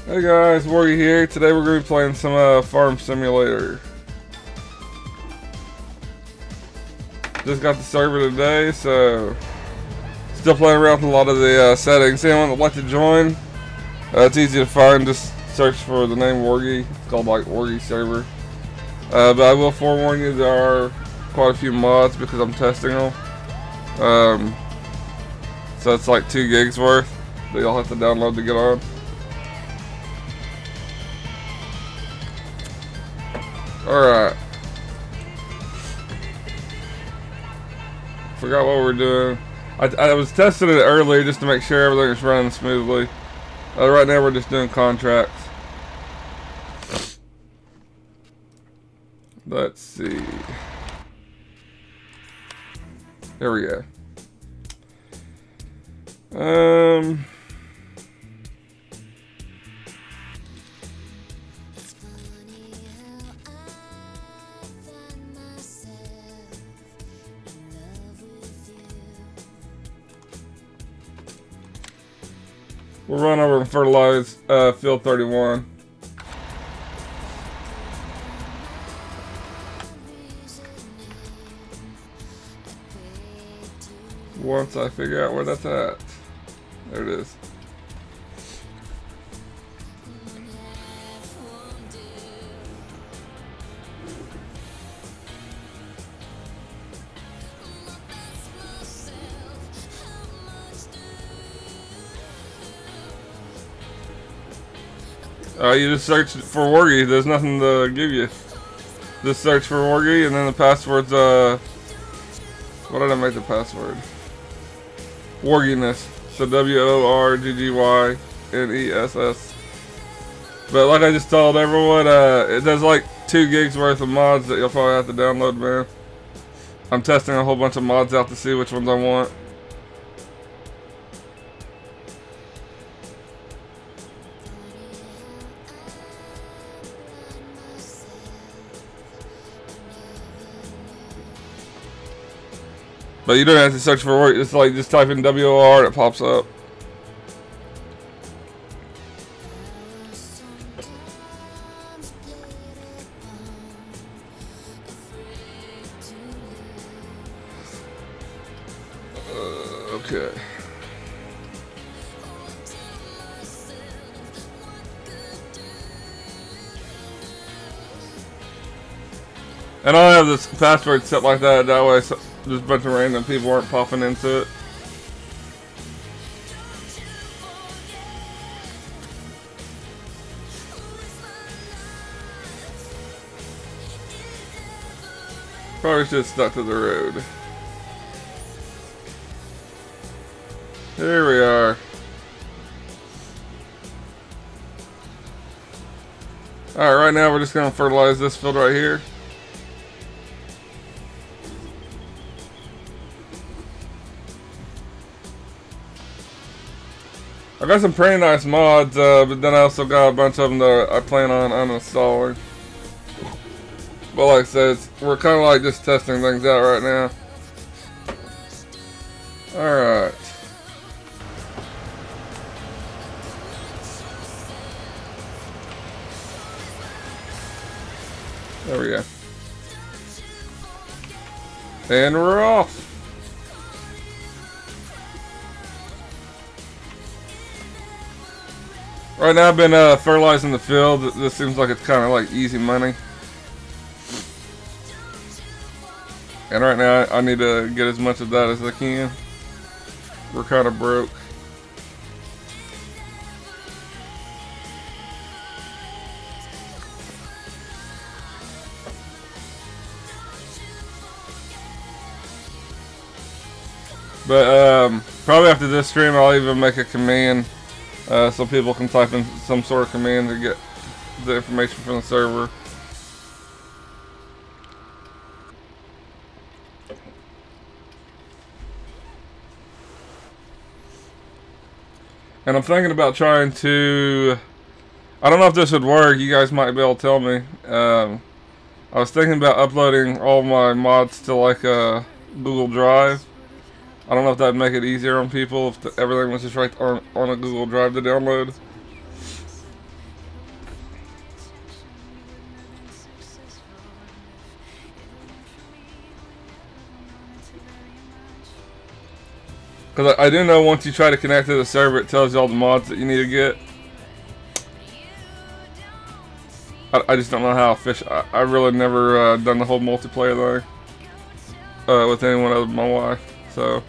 Hey guys, Worgy here. Today we're going to be playing some Farm Simulator. Just got the server today, so still playing around with a lot of the settings. Anyone that'd like to join, it's easy to find. Just search for the name Worgy. It's called like Worgy server. But I will forewarn you, there are quite a few mods because I'm testing them. So it's like 2 gigs worth that you'll have to download to get on. Alright. Forgot what we're doing. I was testing it earlier just to make sure everything was running smoothly. Right now we're just doing contracts. Let's see. There we go. We'll run over and fertilize field 31. Once I figure out where that's at. There it is. You just search for Worgy. There's nothing to give you. Just search for Worgy, and then the password's what did I make the password? Worggyness. So WORGGYNESS. But like I just told everyone, it does like 2 gigs worth of mods that you'll probably have to download, man. I'm testing a whole bunch of mods out to see which ones I want. But you don't have to search for it. It's like just type in WOR and it pops up. Okay. And I'll have this password set like that. That way, so just a bunch of random people aren't popping into it. Probably should have stuck to the road. Here we are. Alright, right now we're just going to fertilize this field right here. I got some pretty nice mods, but then I also got a bunch of them that I plan on uninstalling. But like I said, we're kind of like just testing things out right now. Alright. There we go. And we're off. Right now I've been fertilizing the field. This seems like it's kind of like easy money. And right now I need to get as much of that as I can. We're kind of broke. But probably after this stream I'll even make a command so people can type in some sort of command to get the information from the server. And I'm thinking about trying to, I don't know if this would work, you guys might be able to tell me. I was thinking about uploading all my mods to like a Google Drive. I don't know if that would make it easier on people if everything was just right on a Google Drive to download. Because I do know once you try to connect to the server, it tells you all the mods that you need to get. I just don't know how efficient. I really never done the whole multiplayer thing with anyone other than my wife. So.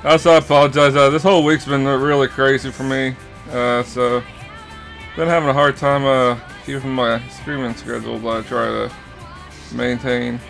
Also, I apologize. This whole week's been really crazy for me. So, been having a hard time keeping my streaming schedule that I try to maintain.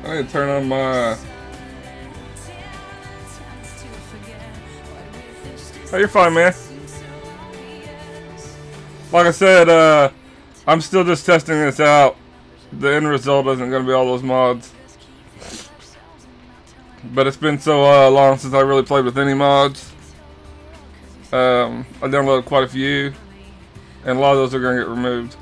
I need to turn on my... Oh, you're fine, man. Like I said, I'm still just testing this out. The end result isn't going to be all those mods. But it's been so long since I really played with any mods. I downloaded quite a few, and a lot of those are going to get removed.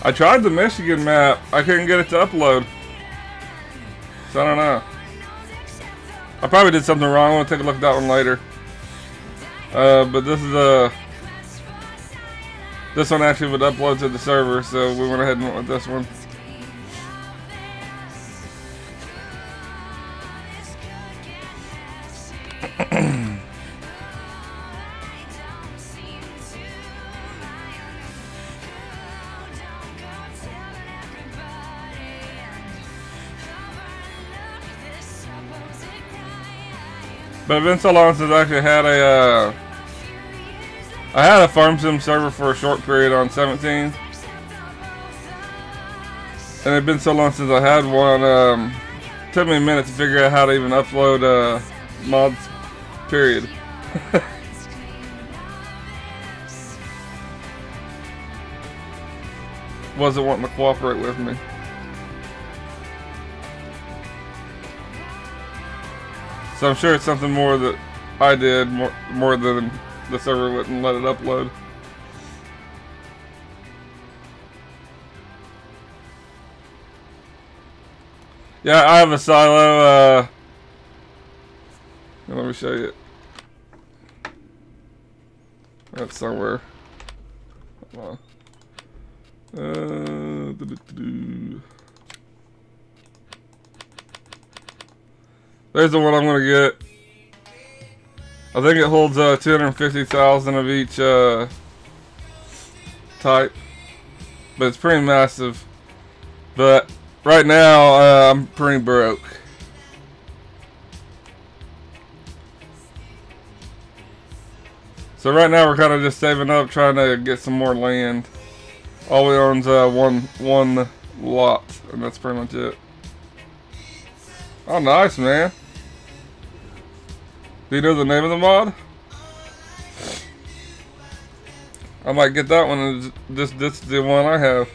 I tried the Michigan map. I couldn't get it to upload. So I don't know. I probably did something wrong. I want to take a look at that one later. But this is this one actually would upload to the server, so we went ahead and went with this one. But it's been so long since I actually had a, I had a farm sim server for a short period on 17. And it's been so long since I had one, it took me a minute to figure out how to even upload mods, period. Wasn't wanting to cooperate with me. So I'm sure it's something more that I did, more than the server wouldn't let it upload. Yeah, I have a silo, let me show you it. That's somewhere. Hold on. There's the one I'm gonna get. I think it holds 250,000 of each type, but it's pretty massive. But right now I'm pretty broke. So right now we're kind of just saving up, trying to get some more land. All we own's one lot, and that's pretty much it. Oh, nice, man. Do you know the name of the mod? I might get that one. This is the one I have.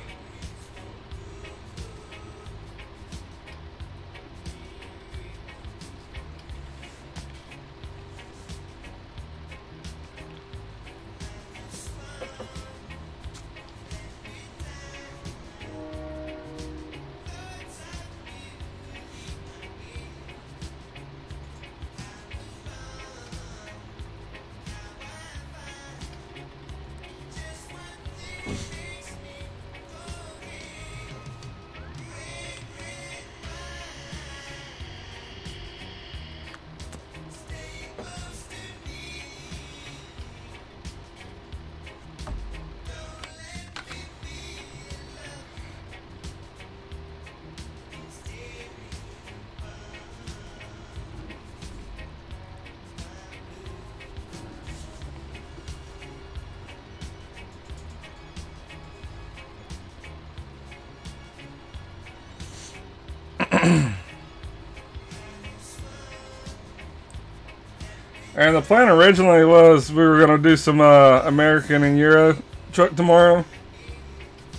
And the plan originally was we were going to do some American and Euro truck tomorrow.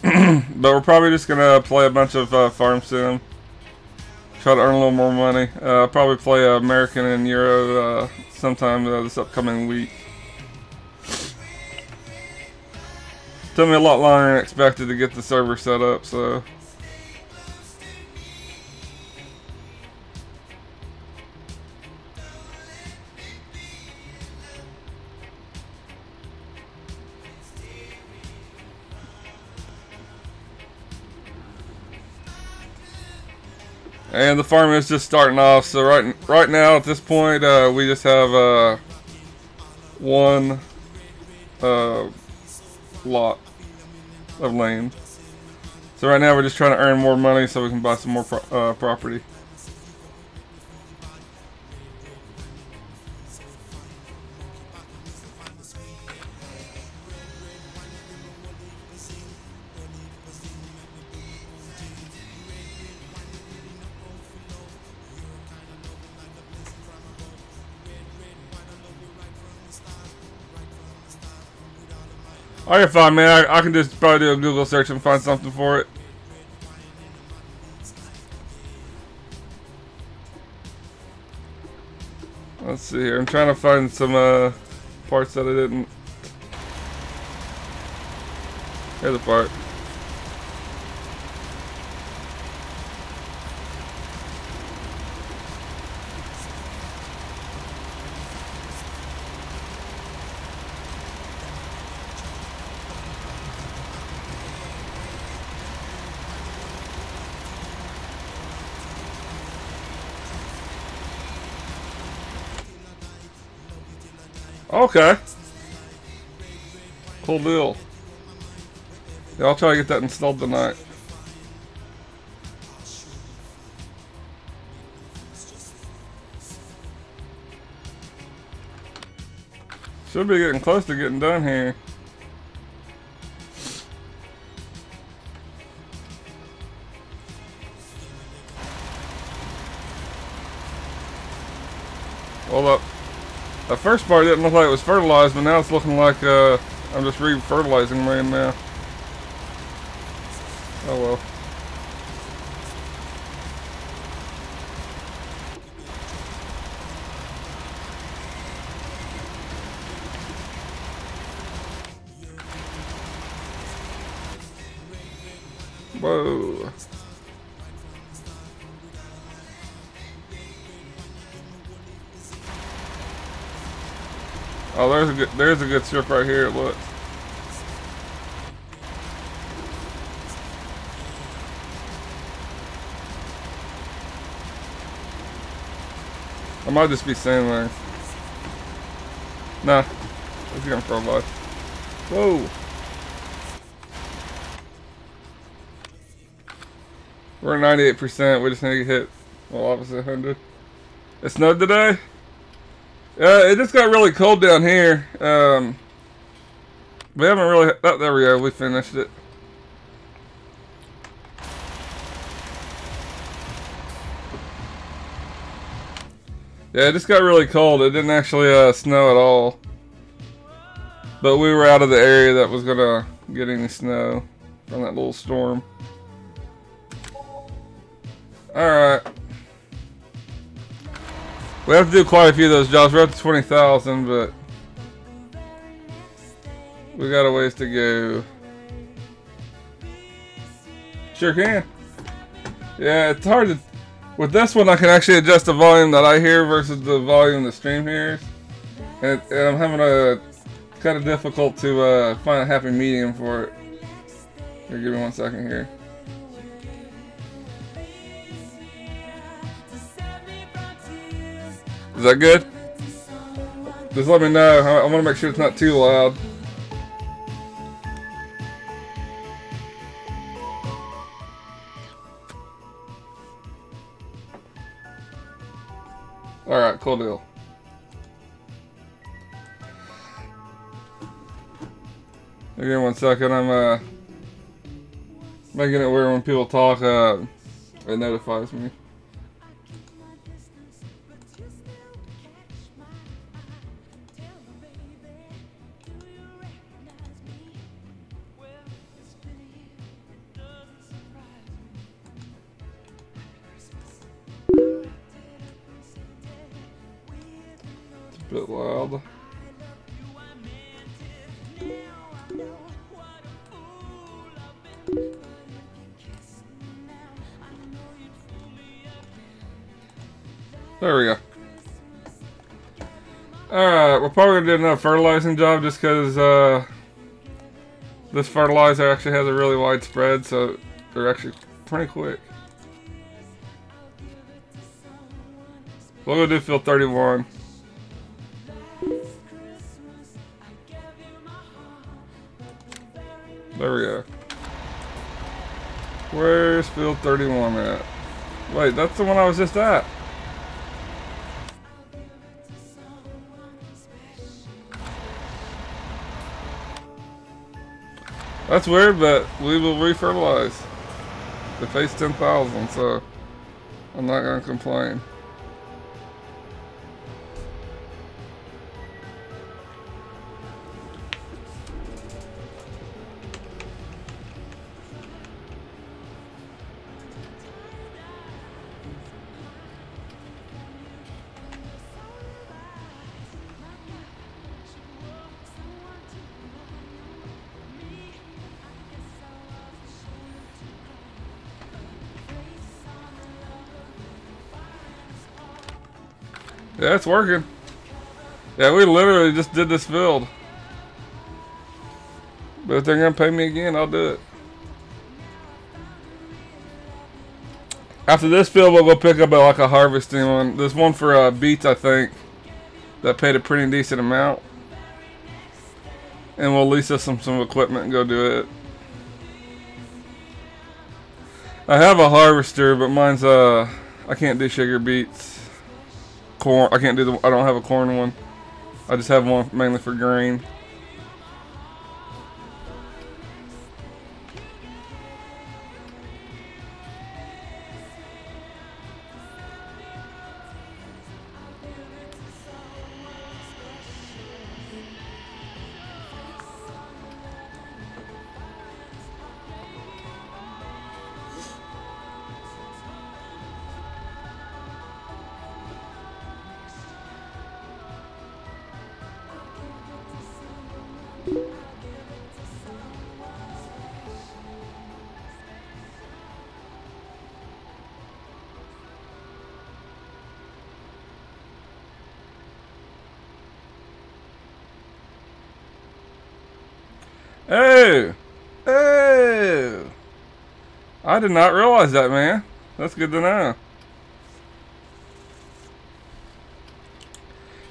But we're probably just going to play a bunch of farm sim. Try to earn a little more money. Probably play American and Euro sometime this upcoming week. Took me a lot longer than expected to get the server set up, so... And the farm is just starting off, so right now at this point we just have one lot of land. So right now we're just trying to earn more money so we can buy some more property. Alright, fine, man. I can just probably do a Google search and find something for it. Let's see here. I'm trying to find some parts that I didn't. Here's a part. Okay. Cool deal. Yeah, I'll try to get that installed tonight. Should be getting close to getting done here. Well, the first part didn't look like it was fertilized, but now it's looking like I'm just re-fertilizing mine now. Oh well. Whoa. Oh, there's a good strip right here. Look. I might just be saying there. Nah, let's get him for a life. Whoa. We're at 98%. We just need to hit, well, obviously 100. It snowed today. It just got really cold down here. We haven't really. Oh, there we go. We finished it. Yeah, it just got really cold. It didn't actually snow at all. But we were out of the area that was gonna get any snow from that little storm. Alright. We have to do quite a few of those jobs. We're up to 20,000, but we got a ways to go. Sure can. Yeah, it's hard to... With this one, I can actually adjust the volume that I hear versus the volume the stream hears. And I'm having a... kind of difficult to find a happy medium for it. Here, give me 1 second here. Is that good? Just let me know. I want to make sure it's not too loud. Alright, cool deal. Give me 1 second. I'm making it where when people talk, it notifies me. Bit loud. There we go. Alright, we're probably gonna do another fertilizing job just because this fertilizer actually has a really wide spread, so they're actually pretty quick. We'll go do field 31. There we go. Where's field 31 at? Wait, that's the one I was just at. That's weird, but we will refertilize. The face 10,000, so I'm not gonna complain. Yeah, it's working. Yeah, we literally just did this build. But if they're gonna pay me again, I'll do it. After this build, we'll go pick up like a harvesting one. There's one for beets, I think, that paid a pretty decent amount. And we'll lease us some equipment and go do it. I have a harvester, but mine's I can't do sugar beets. Corn, I can't do I don't have a corn one. I just have one mainly for grain. Oh! Oh! I did not realize that, man. That's good to know.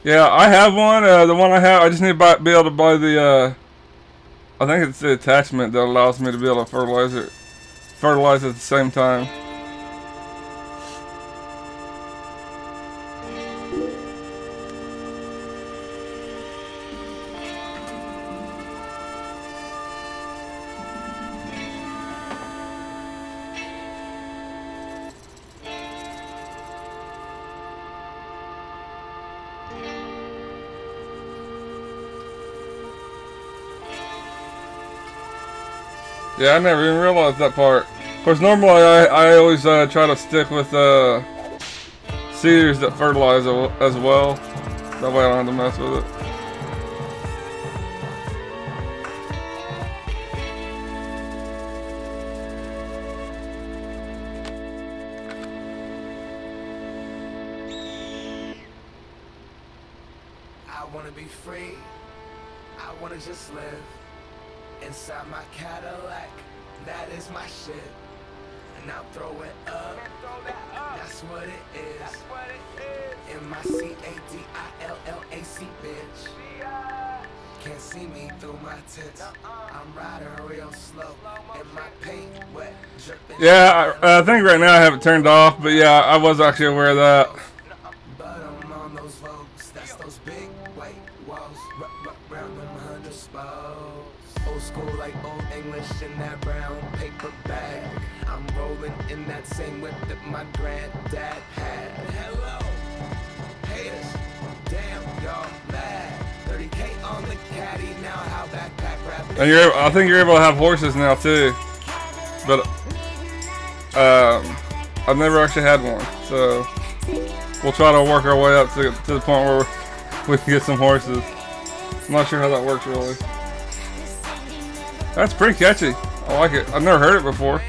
Yeah, I have one. The one I have, I just need to be able to buy the, I think it's the attachment that allows me to be able to fertilize at the same time. Yeah, I never even realized that part. Of course, normally I always try to stick with seeders that fertilize as well. That way I don't have to mess with it. I want to be free. I want to just live. Inside my Cadillac, that is my shit. And I'll throw it up, that's what it is. M-I-C-A-D-I-L-L-A-C, bitch. Can't see me through my tits. I'm riding real slow, and my paint wet, dripping. Yeah, I think right now I have it turned off, but yeah, I was actually aware of that. But I'm on those folks, that's those big white walls, round them 100 spokes. Old school like old English in that brown paper bag. I'm rolling in that same whip that my granddad had. Hello, haters, damn y'all mad. 30K on the caddy, now how backpack rapping. And I think you're able to have horses now too. But I've never actually had one, so we'll try to work our way up to the point where we can get some horses. I'm not sure how that works really. That's pretty catchy. I like it. I've never heard it before.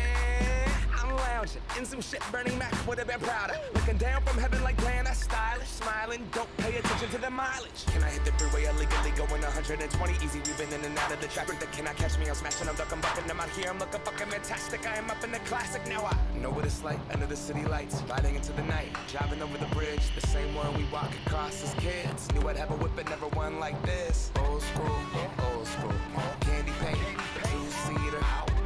I'm lounging in some shit Bernie Mac would have been prouder. Looking down from heaven like man, that's stylish. Smiling, don't pay attention to the mileage. Can I hit the freeway illegally going 120 easy? We've been in and out of the traffic. That cannot catch me. I'm smashing, I'm ducking, bucking. I'm out here, I'm looking fucking fantastic. I am up in the classic. Now I know what it's like under the city lights. Riding into the night, driving over the bridge. The same one we walk across as kids. Knew I'd have a whip, but never one like this. Old school, candy paint.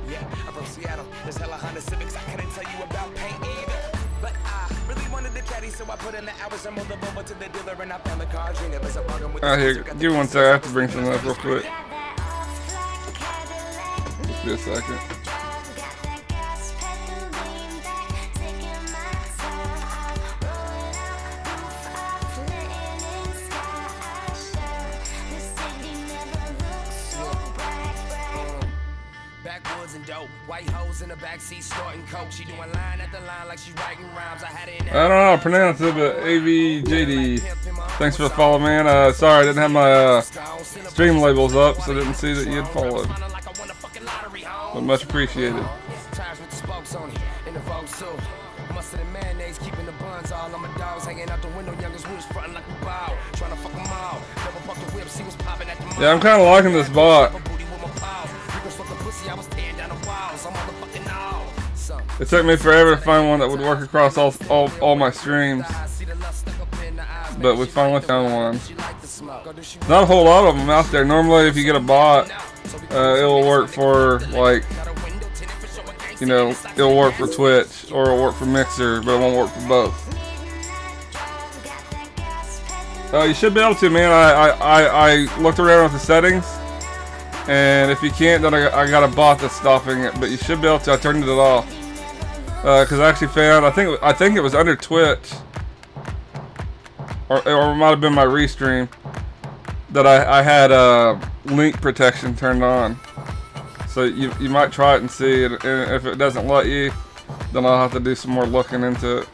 Yeah, I'm from Seattle. There's hella Honda Civics. I couldn't tell you about paint either. But I really wanted the caddy, so I put in the hours and moved the over to the dealer and I found the car. Dream it was a bargain with here, give me one second. I have to bring something up real quick. Just be a second. Backwoods and dope, white hoes in the backseat snorting coke. She doing line at the line like she writing rhymes. I had it in I don't know how to pronounce it, but AVJD. Thanks for the follow, man. Sorry, I didn't have my stream labels up, so I didn't see that you had followed. But much appreciated. Tires with the spokes on it, in the Vogue suit. Mustard and mayonnaise, keeping the buns all all of my dogs hanging out the window, youngest wolves frontin' like we bow. Trying to fuck them all. Never buck the whip, see what's popping at the mall. Yeah, I'm kind of liking this bot. It took me forever to find one that would work across all my streams, but we finally found one. Not a whole lot of them out there. Normally, if you get a bot, it'll work for, like, you know, it'll work for Twitch or it'll work for Mixer, but it won't work for both. You should be able to, man. I looked around with the settings, and if you can't, then I got a bot that's stopping it. But you should be able to. I turned it off because I actually found, I think it was under Twitch, or it might have been my restream, that I had link protection turned on. So you might try it and see, and if it doesn't let you, then I'll have to do some more looking into it.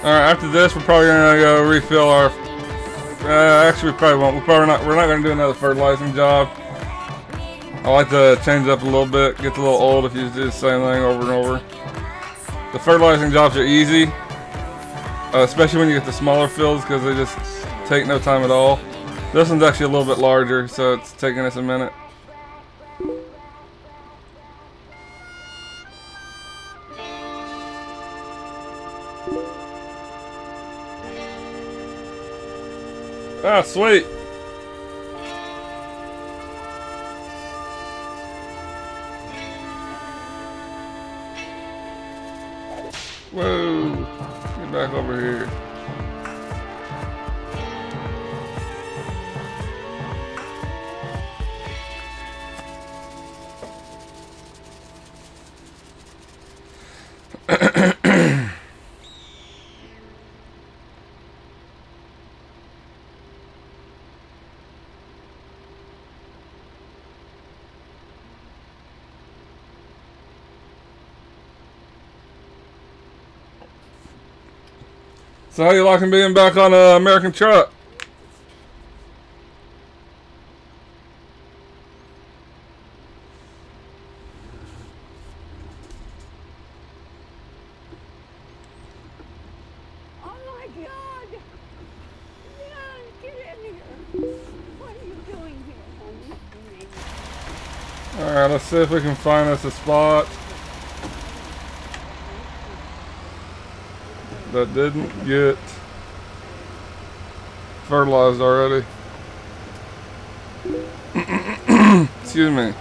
Alright, after this, we're probably gonna go refill our. Actually, we probably won't. We're not gonna do another fertilizing job. I like to change it up a little bit. Gets a little old if you do the same thing over and over. The fertilizing jobs are easy, especially when you get the smaller fields, because they just take no time at all. This one's actually a little bit larger, so it's taking us a minute. Ah, sweet. Whoa. Get back over here. So how you liking being back on an American truck? Oh my God! Yeah, get in here. What are you doing here, honey? Alright, let's see if we can find us a spot that didn't get fertilized already. Excuse me.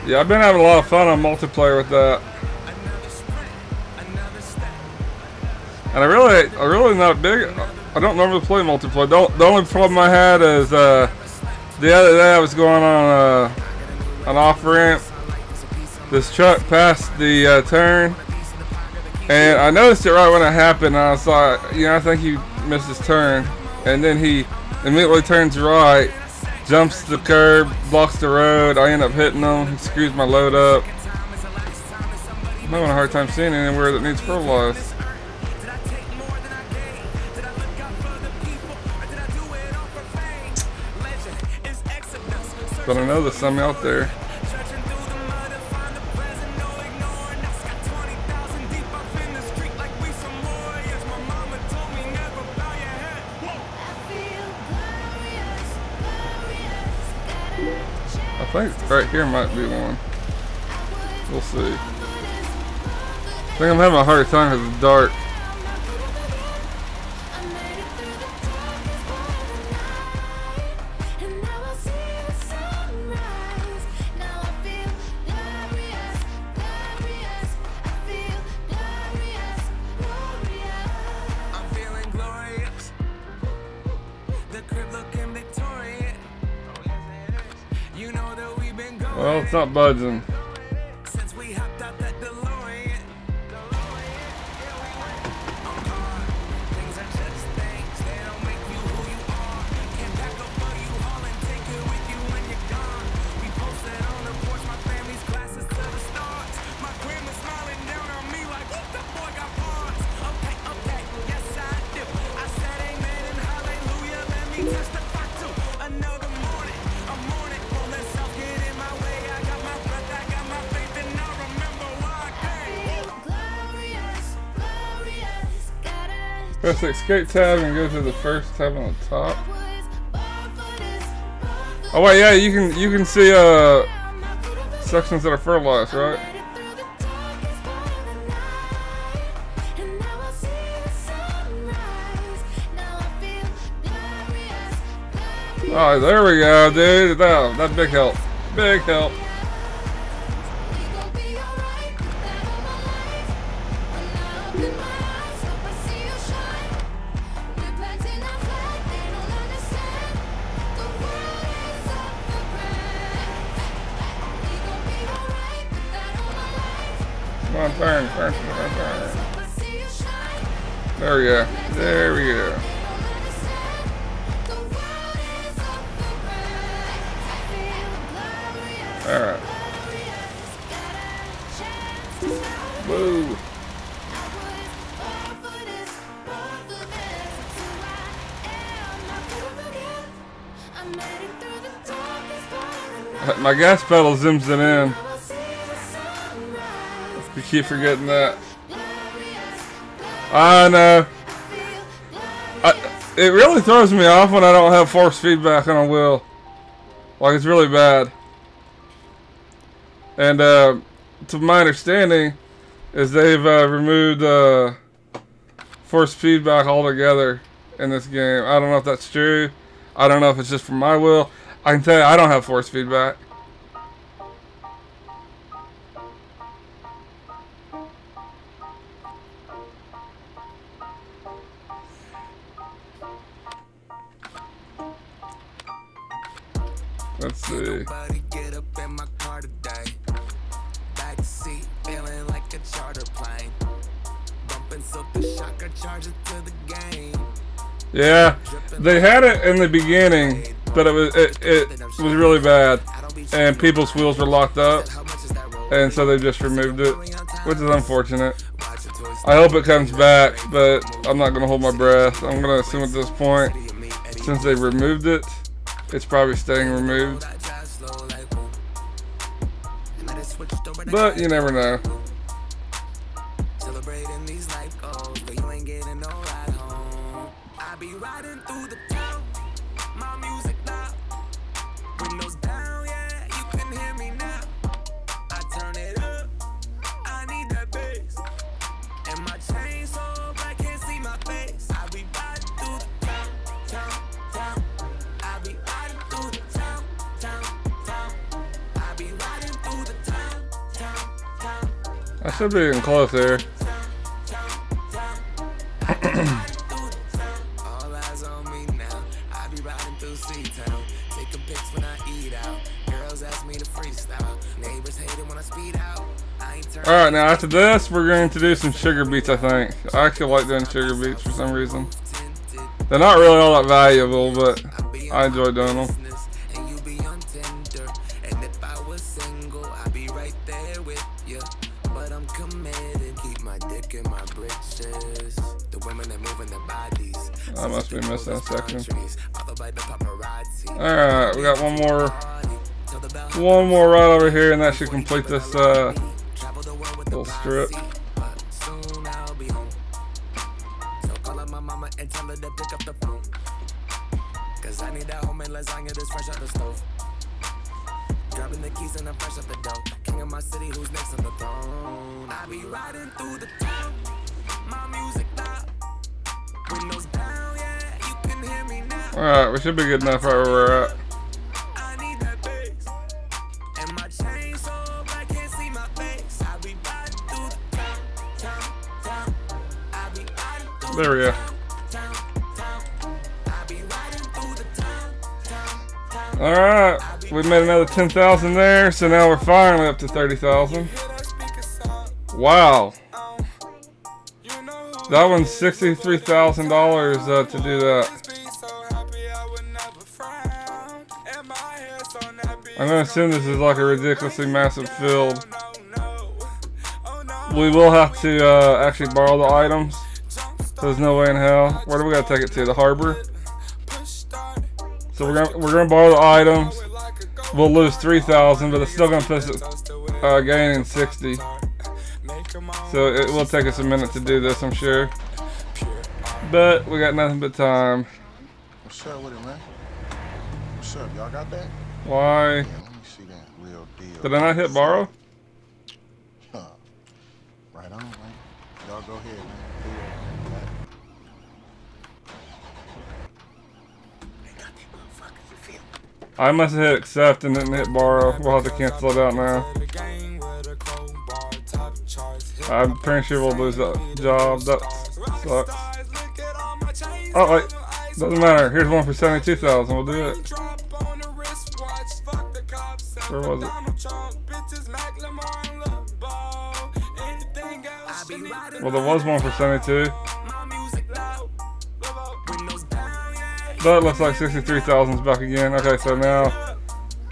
Yeah, I've been having a lot of fun on multiplayer with that. And I really not big. I don't normally play multiplayer. The only problem I had is the other day I was going on an off ramp. This truck passed the turn, and I noticed it right when it happened. And I was like, you know, I think he missed his turn. And then he immediately turns right, jumps the curb, blocks the road. I end up hitting him. He screws my load up. I'm having a hard time seeing anywhere that needs fertilized. But I know there's some out there. I think right here might be one. We'll see. I think I'm having a harder time because it's dark. You know Well, it's not budging. Since we hopped out that DeLorean, things are just things. They don't make you who you are. Can't pack up for you all and take it with you when you're gone. We posted on the porch, my family's glasses to the stars. My grandma smiling down on me like, "Whoop, that boy got bars." Okay, okay, yes I do. I said amen and hallelujah. Let me testify to another morning. A morning full of self get in my way. I got my breath, I got my faith, and I remember why I came. Glorious, glorious, gotta Press the escape tab and go to the first tab on the top. was born for this, born for Oh wait, yeah, you can see sections that are fertilized, right? made it through the darkest part of the night, and now I see the sunrise. Now I feel glorious, glorious. Oh, there we go, dude. That big help. Big help. We gon' be alright, that all my life. When I open my eyes, hope I see you shine. We're planting our flag, they don't understand. The world is up for grabs. We gon' be alright, that all my life. Come on, turn. Hope I see you shine. There we go. There we go. They don't understand. The world is up for grabs. I feel glorious. Alright. Glorious, got a chance to shine. Woo. I was born for this, born for this. It's who I am. I couldn't forget. I made it through the darkest part of the night. My gas pedal zooms it in. Now I see the sunrise. You keep forgetting that. Glorious, I know. feel glorious. It really throws me off when I don't have force feedback on a wheel. Like, it's really bad. And to my understanding, is they've removed force feedback altogether in this game. I don't know if that's true. I don't know if it's just for my wheel. I can tell you, I don't have force feedback. Let's see. Nobody get up in my car today. Backseat feeling like a charter plane. Bumping so the shocker charges to the game. Yeah, they had it in the beginning, but it was really bad, and people's wheels were locked up, and so they just removed it, which is unfortunate. I hope it comes back, but I'm not gonna hold my breath. I'm gonna assume at this point, since they removed it, it's probably staying removed. But you never know. Celebrating these life goals, but you ain't getting no ride home. I be riding through the town, my music loud. Windows down, yeah, you can hear me now. I turn it up, I need that bass. And my chain so I can't see my face. I be riding through the town. I be riding through the town. I be riding through the town. I should be getting close here. All eyes on me now. I be riding through C-Town. Taking pics when I eat out. Girls ask me to freestyle. Neighbors hate it when I speed out. I ain't turning. Alright, now after this, we're going to do some sugar beats, I think. I actually like doing sugar beats for some reason. They're not really all that valuable, but I enjoy doing them. And you be on Tinder. And if I was single, I'd be right there with you. But I'm committed. Keep my dick in my britches. The women that moving their bodies. I must be missing a section. Followed by the paparazzi. Alright, we got one more right over here, and that should complete this little strip. Soon I'll be home. So call up my mama and tell her to pick up the phone. Cause I need that homemade lasagna that's fresh out the stove. Grabbing the keys and I'm fresh out the dough. King of my city, who's next on the throne? I be riding through the town. My music loud. Windows down, yeah, you can hear me now. Alright, we should be good enough right where we're at. I need that bass. And my chain so I can't see my face. I be riding through the town. I be riding through There we go. I be riding through the town. Alright. we made another 10,000 there, so now we're finally up to 30,000. Wow. That one's $63,000 to do that. I'm gonna assume this is like a ridiculously massive field. We will have to actually borrow the items. There's no way in hell. Where do we gotta take it to? The harbor? So we're gonna borrow the items. We'll lose 3,000, but it's still gonna put us gaining 60. So it will take us a minute to do this, I'm sure. But we got nothing but time. What's up with it, man? What's up? Y'all got that? Why? Yeah, let me see that real deal. Did I not hit borrow? Huh. Right on, man. Y'all go ahead, man. I must have hit accept and didn't hit borrow. We'll have to cancel it out now. I'm pretty sure we'll lose that job. That sucks. Oh wait, doesn't matter. Here's one for 72,000. We'll do it. Where was it? Well, there was one for 72. But it looks like 63,000 is back again. Okay, so now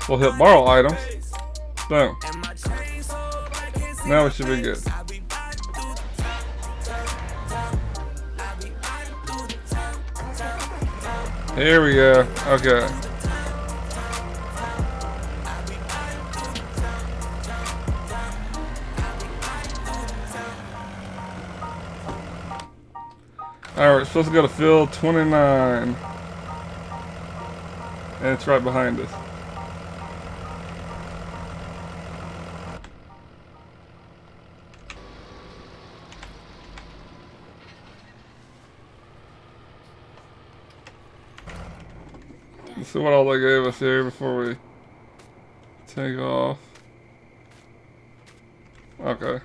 we'll hit borrow items. Boom. Now we should be good. Here we go. Okay. Alright, we're supposed to go to field 29. And it's right behind us. Let's see what all they gave us here before we take off. Okay.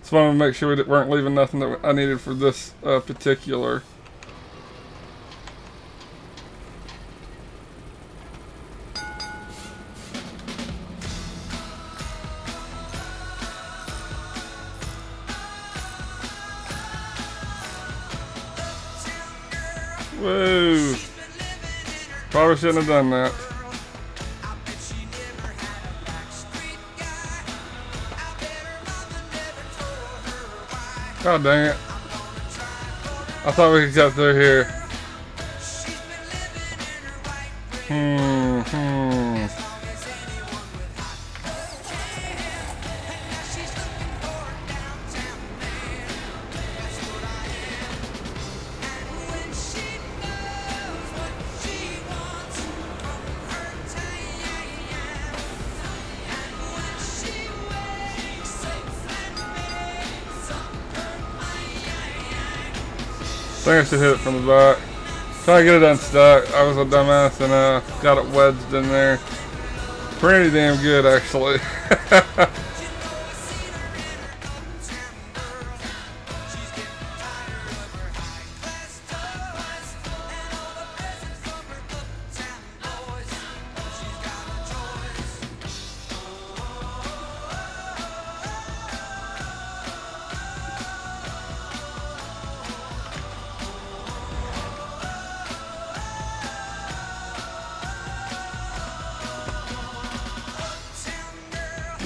Just wanted to make sure we weren't leaving nothing that I needed for this particular. Whoa. Probably shouldn't have done that. God dang it. I thought we could cut through here. I think I should hit it from the back. Trying to get it unstuck. I was a dumbass and got it wedged in there. Pretty damn good, actually.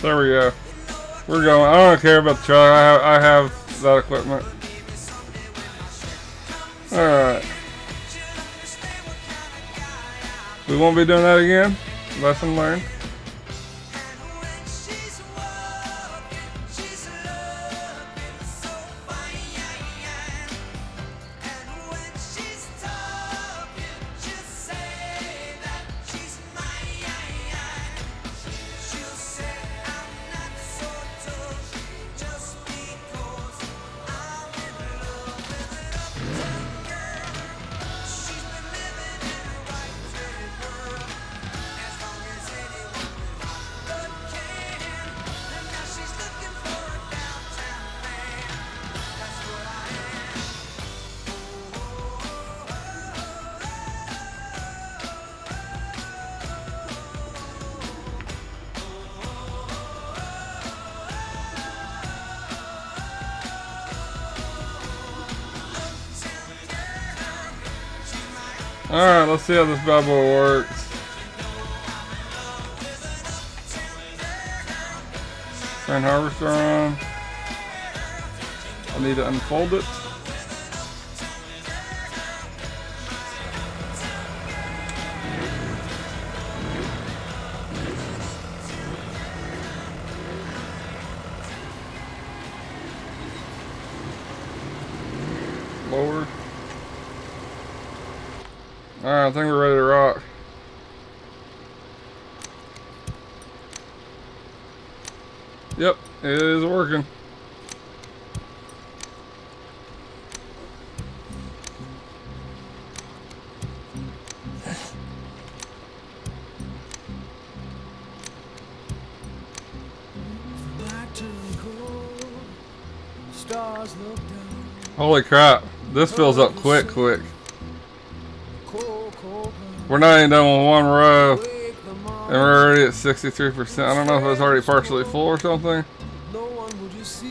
There we go. We're going. I don't care about the truck. I have that equipment. Alright. We won't be doing that again. Lesson learned. Alright, let's see how this bad boy works. Turn harvester on. I need to unfold it. Lower. Alright, I think we're ready to rock. Yep, it is working. Holy crap, this fills up quick. We're not even done with one row, and we're already at 63%. I don't know if it's already partially full or something.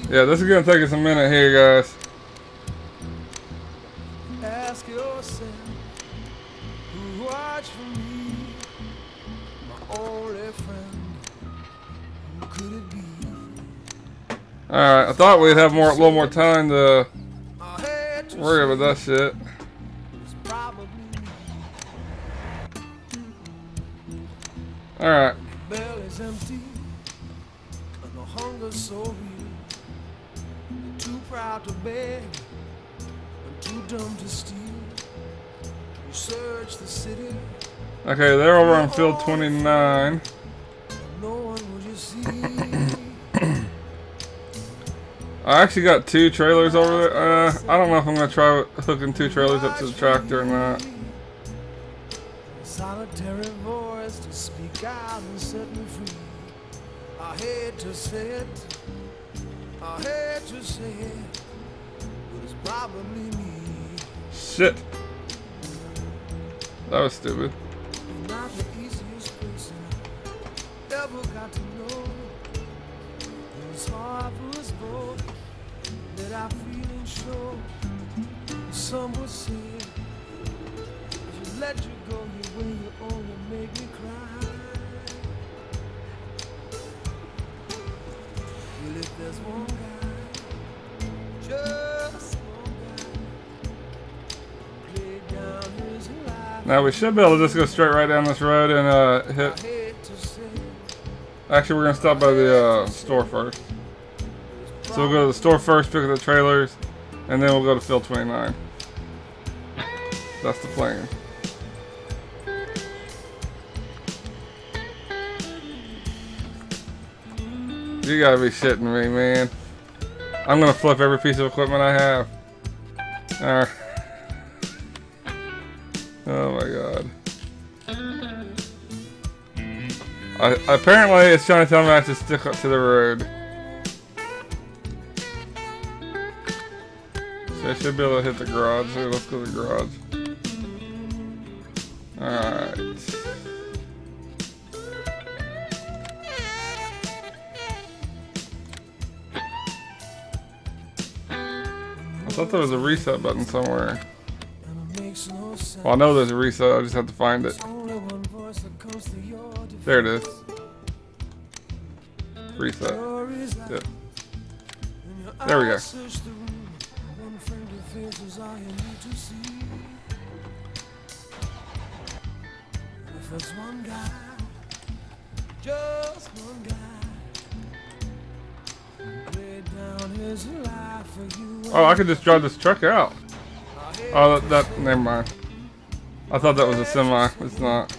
Yeah, this is gonna take us a minute here, guys. Ask yourself, who watched for me, my only friend, who could it be? Alright, I thought we'd have a little more time to worry about that shit. Alright. Belly's empty, and the hunger's so real. You're too proud to beg, and too dumb to steal. You search the city. Okay, they're over on field 29. No one will you see. I actually got 2 trailers over there. I don't know if I'm gonna try hooking 2 trailers up to the tractor or not. Solitary voice to speak out and set me free. I hate to say it, I hate to say it, but it's probably me. Shit. That was stupid. You're not the easiest person I ever got to know. It's hard for us both that I feel and show. Some would say, if you let you go your way, you only make me cry. Well, if there's one guy, just one guy, who laid down his life. Now we should be able to just go straight right down this road and hit. I hate to say it, Actually, we're gonna stop by the store first. So we'll go to the store first, pick up the trailers, and then we'll go to field 29. That's the plan. You gotta be shitting me, man. I'm gonna flip every piece of equipment I have. Alright. Oh my god. Apparently it's trying to tell me I have to stick up to the road. So I should be able to hit the garage. So let's go to the garage. Alright. I thought there was a reset button somewhere. Well, I know there's a reset, I just have to find it. There it is. Reset. Yep. There we go. Oh, I could just drive this truck out. Oh, that never mind. I thought that was a semi. It's not.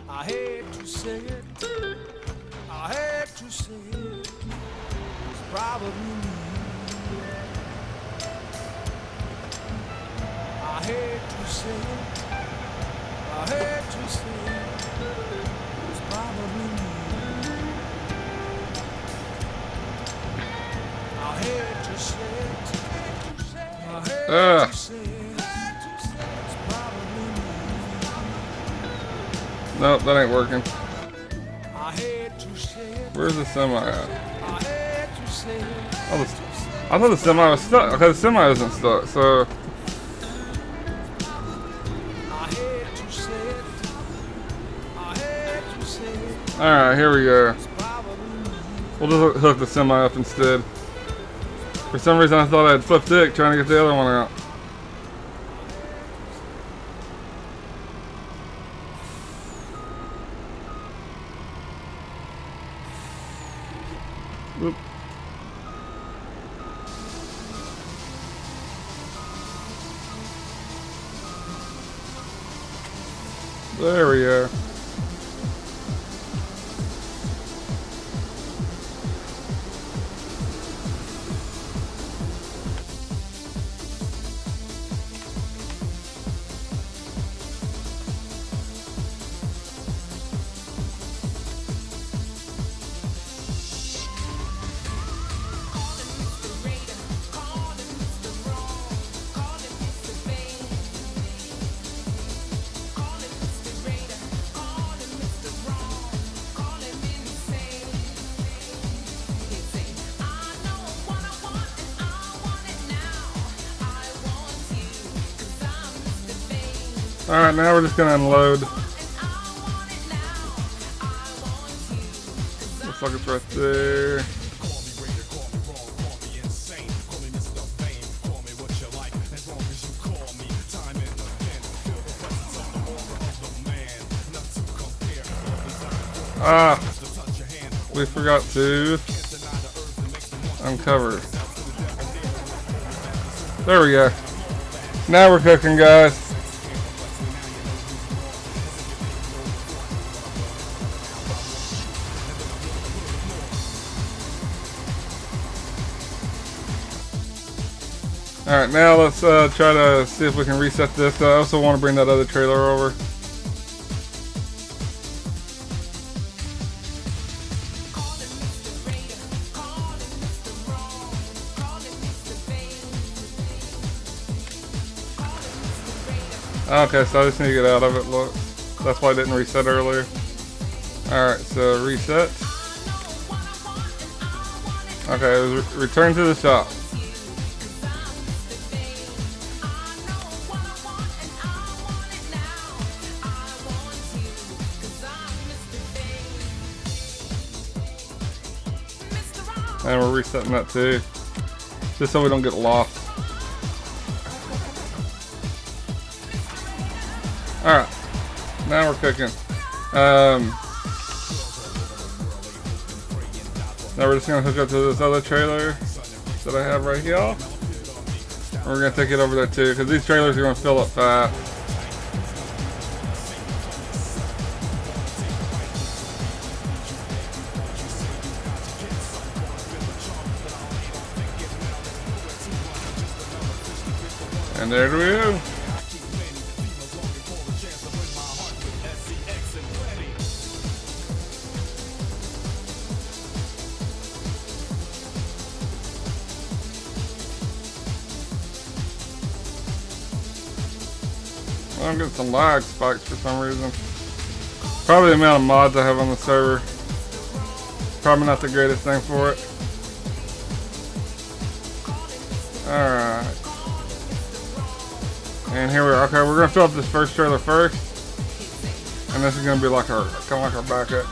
I hate to say it, I hate to say it, it's probably me. I hate to say it, I hate to say it, it's probably me. I hate to say it, I hate to say it, it's probably me. Nope, that ain't working. I hate to say it, Where's the semi at? I hate to say it. I thought the semi was stuck. Okay, the semi isn't stuck, so. Alright, here we go. We'll just hook the semi up instead. For some reason I thought I had flipped it trying to get the other one out. Oop. There we go. Alright, now we're just gonna unload. Looks like it's right there. Ah, we forgot to uncover. There we go. Now we're cooking, guys. Alright, now let's try to see if we can reset this. I also want to bring that other trailer over. Okay, so I just need to get out of it, look. That's why I didn't reset earlier. Alright, so reset. Okay, return to the shop. And we're resetting that too, just so we don't get lost. Alright, now we're cooking. Now we're just going to hook up to this other trailer that I have right here. And we're going to take it over there too, because these trailers are going to fill up fast. And there we go. Well, I'm getting some lag spikes for some reason. Probably the amount of mods I have on the server. Probably not the greatest thing for it. Alright. And here we are. Okay, we're gonna fill up this first trailer first, and this is gonna be like our kind of like our backup.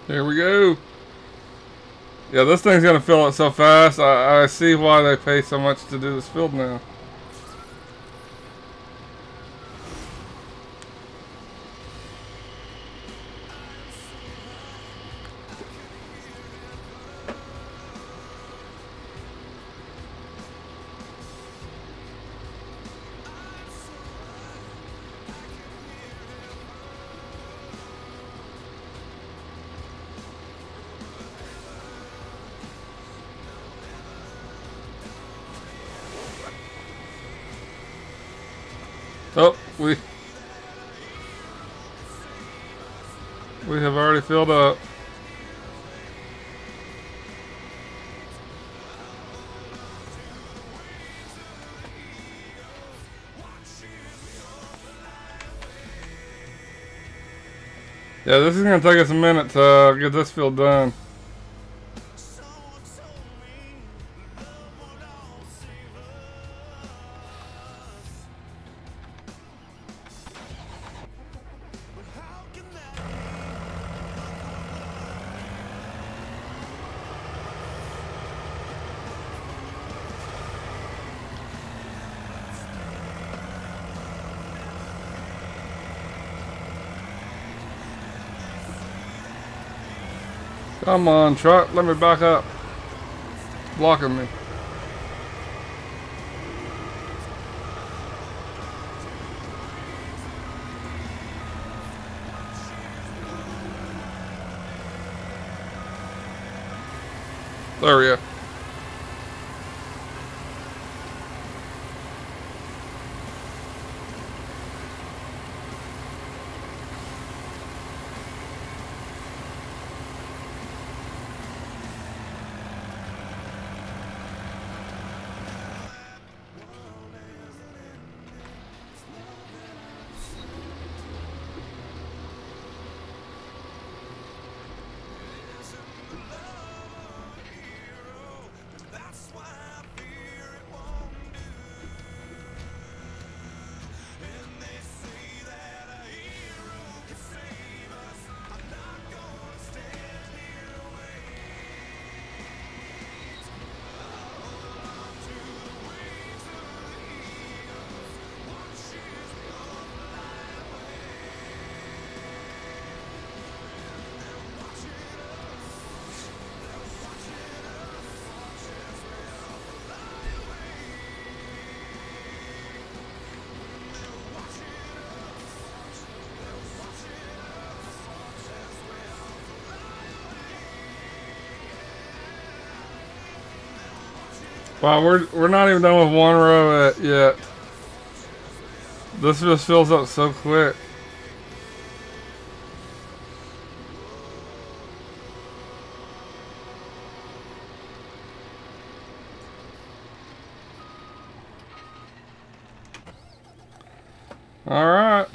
Here we go. Yeah, this thing's gonna fill up so fast. I see why they pay so much to do this build now. Oh, we have already filled up. Yeah, this is gonna take us a minute to get this field done. Come on, truck, let me back up. Blocking me. There we go. Wow, we're not even done with one row yet. This just fills up so quick. All right.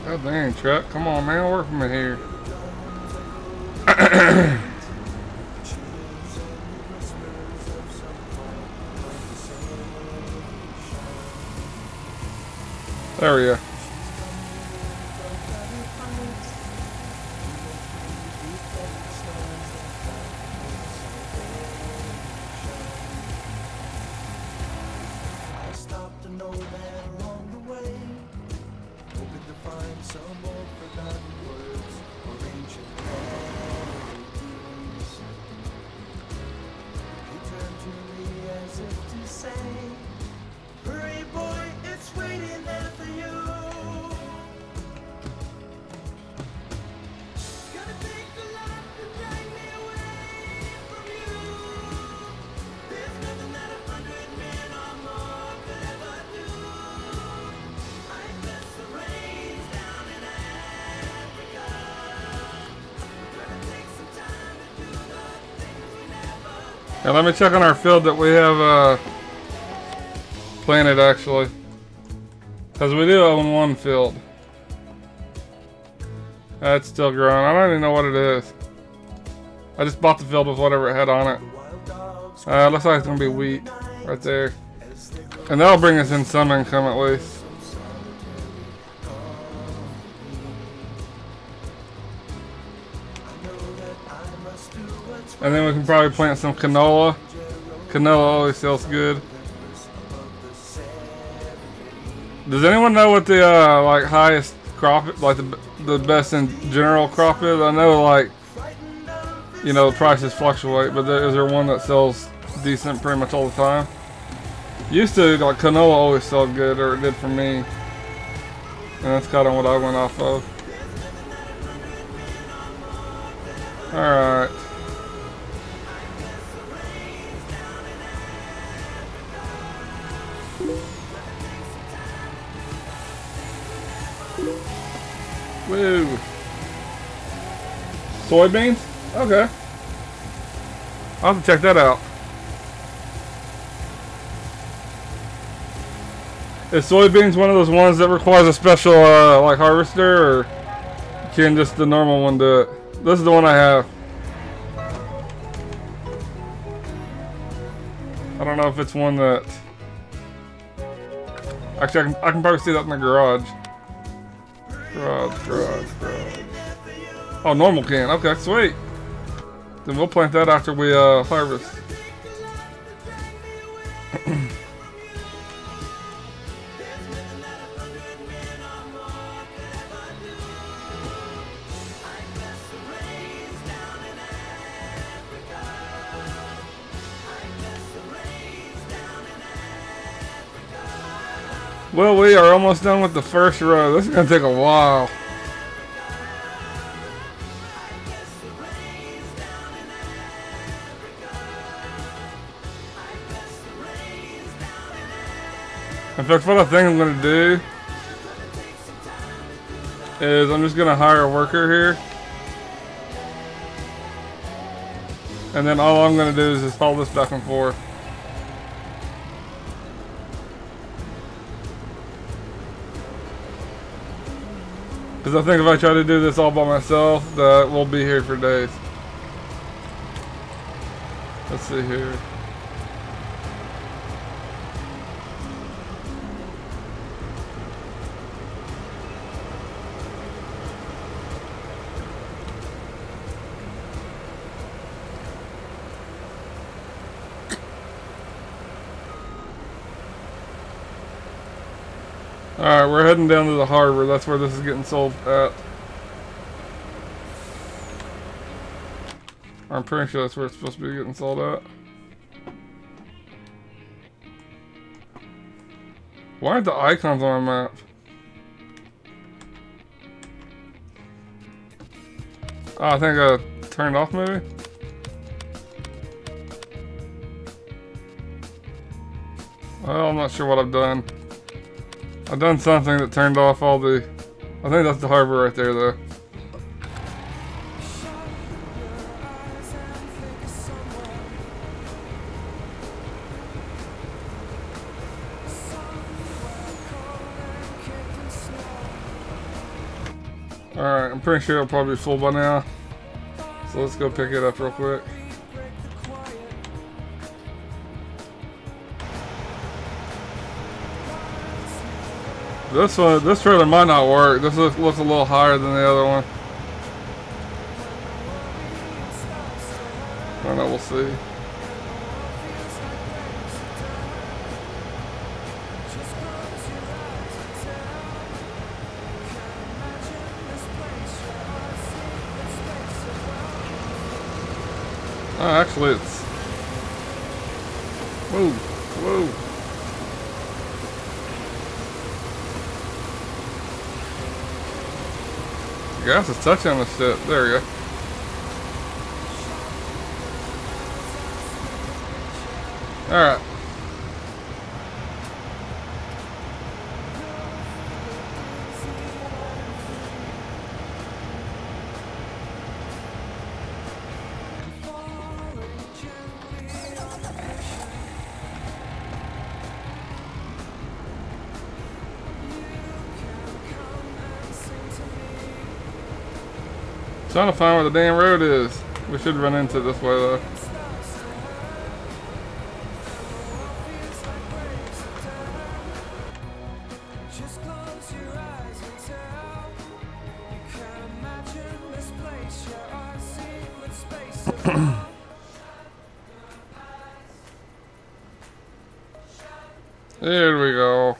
God dang, truck. Come on, man. Work for me here. There we go. I stopped an old man along the way, hoping to find some old forgotten words or ancient melodies. He turned to me as if to say, hurry boy, it's waiting there for you. Gonna take a lot to drag me away from you. There's nothing that 100 men or more could ever do. I bless the rains down in Africa. Gonna take some time to do the things we never had. Now let me check on our field that we have planted actually. Because we do own one field. That's still growing. I don't even know what it is. I just bought the field with whatever it had on it. Looks like it's going to be wheat right there. And that'll bring us in some income at least. And then we can probably plant some canola. Canola always sells good. Does anyone know what the like highest crop, like the best in general crop is? I know, like, you know, prices fluctuate, but is there one that sells decent pretty much all the time? Used to, like, canola always sold good, or it did for me. And that's kind of what I went off of. Alright. Woo. Soybeans? Okay. I'll have to check that out. Is soybeans one of those ones that requires a special like harvester, or can just the normal one do it? This is the one I have. I don't know if it's one that... Actually, I can probably see that in the garage. Garage. Oh, normal can. Okay, sweet. Then we'll plant that after we harvest. Well, we are almost done with the first row. This is going to take a while. In fact, what I think I'm going to do is I'm just going to hire a worker here. And then all I'm going to do is just haul this back and forth. Because I think if I try to do this all by myself, that we'll be here for days. Let's see here. Alright, we're heading down to the harbor. That's where this is getting sold at. I'm pretty sure that's where it's supposed to be getting sold at. Why aren't the icons on my map? Oh, I think I turned off maybe? Well, I'm not sure what I've done. I've done something that turned off all the... I think that's the harbor right there, though. Alright, I'm pretty sure it'll probably be full by now. So let's go pick it up real quick. This trailer might not work. This looks a little higher than the other one. I don't know, we'll see. Oh, actually it's... Whoa. Gas is touching on this shit. There we go. Alright. Trying to find where the damn road is. We should run into this way though. There we go.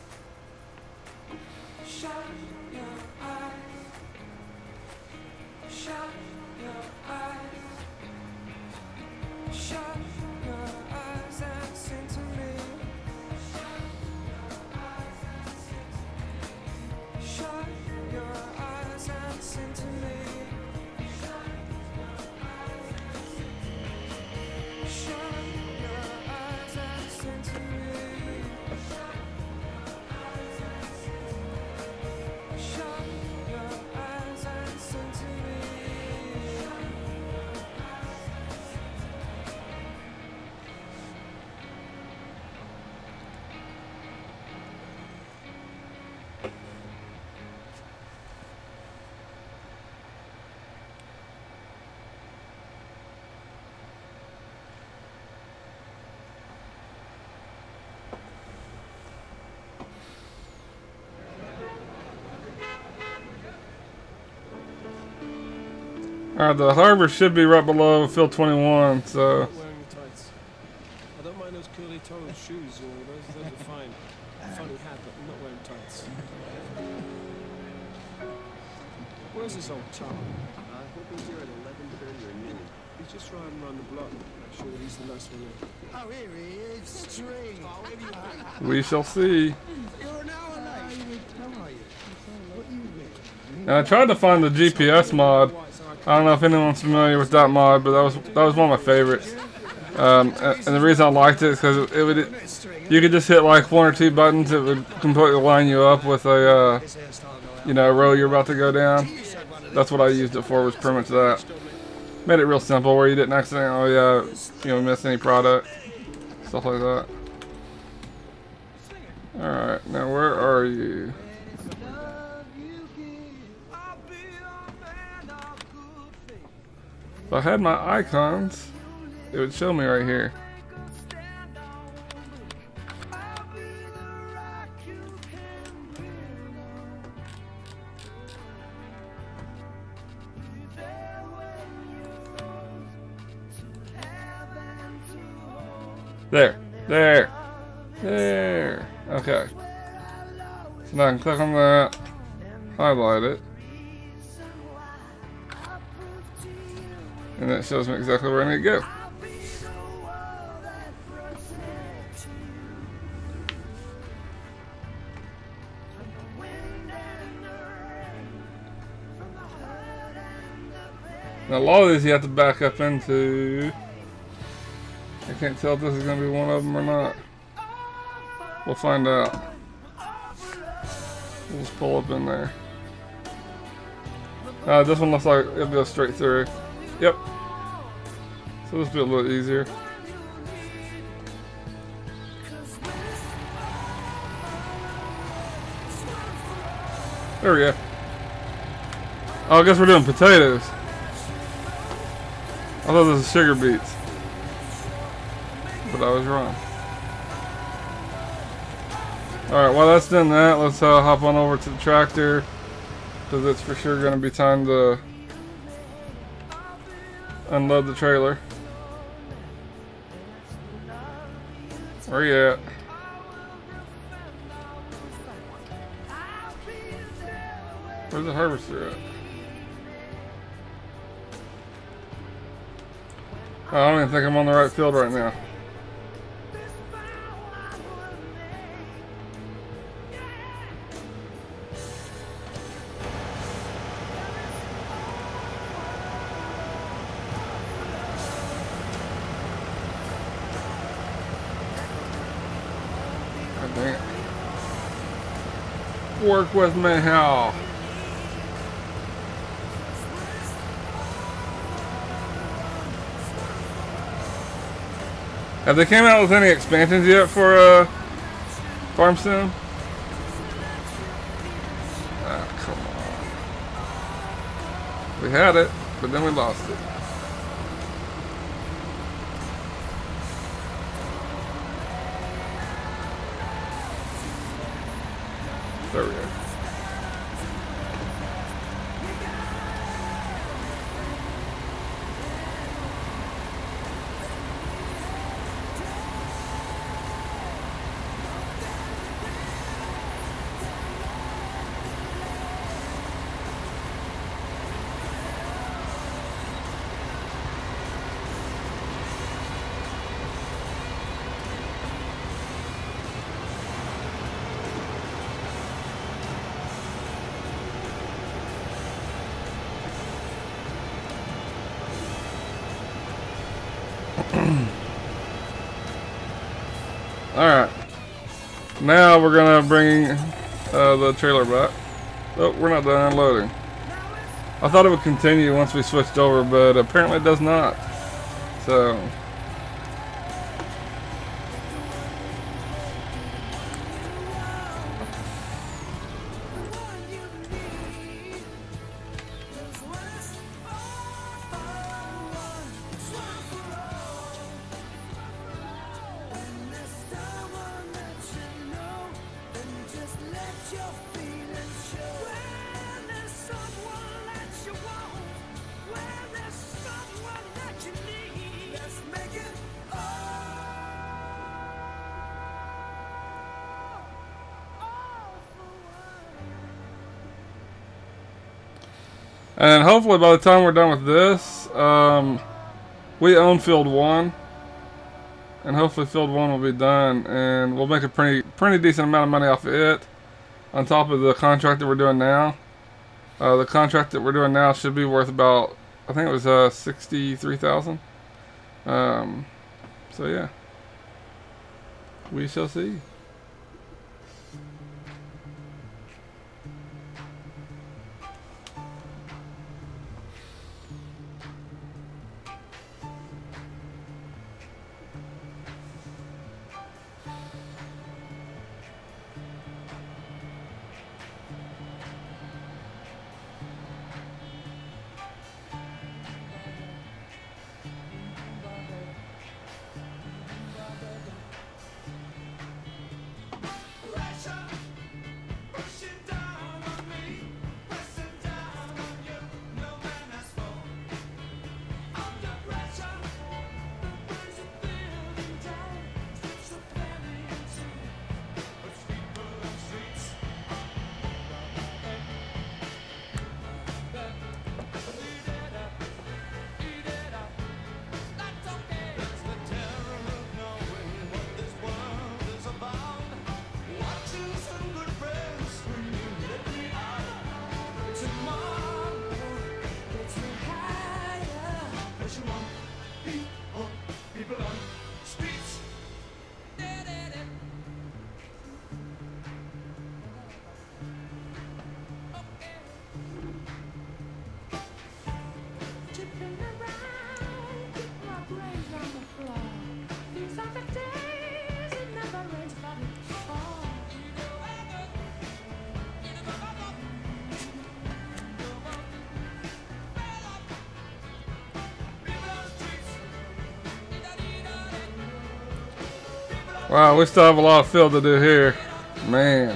Alright, the harbor should be right below field 21, so. Not wearing tights. I don't mind those curly-toed shoes, you know, those are fine. Funny hat, but I'm not wearing tights. Where's this old Tom? Hoping here at 11:30 or noon. He's just riding around the block. I'm sure he's the last one there. Oh, here he is. String. Where have you been? We shall see. You're an hour late. How are you? What you mean? And I tried to find the GPS mod. I don't know if anyone's familiar with that mod, but that was one of my favorites. And the reason I liked it is because it would you could just hit like 1 or 2 buttons. It would completely line you up with a you know, row you're about to go down. That's what I used it for. Was pretty much that. Made it real simple where you didn't accidentally you know, miss any product, stuff like that. All right, now where are you? If I had my icons, it would show me right here. There. Okay. So now I can click on that, highlight it, and that shows me exactly where I need to go. Now a lot of these you have to back up into. I can't tell if this is going to be one of them or not. We'll find out. We'll just pull up in there. This one looks like it'll go straight through. Yep. So this will be a little easier. There we go. Oh, I guess we're doing potatoes. I thought this was sugar beets. But I was wrong. Alright, while that's done that, let's hop on over to the tractor, because it's for sure going to be time to unload the trailer. Where you at? Where's the harvester at? Oh, I don't even think I'm on the right field right now. God dang it. Work with me, hell. Have they came out with any expansions yet for Farm Sim? Ah, come on. We had it, but then we lost it. There we go. Alright, now we're gonna bring the trailer back. Oh, we're not done unloading. I thought it would continue once we switched over, but apparently it does not. So When there's someone that you want, when And hopefully by the time we're done with this, we own Field 1. And hopefully Field 1 will be done. And we'll make a pretty decent amount of money off of it. On top of the contract that we're doing now. The contract that we're doing now should be worth about, I think it was $63,000. So yeah. We shall see. Wow, we still have a lot of field to do here. Man.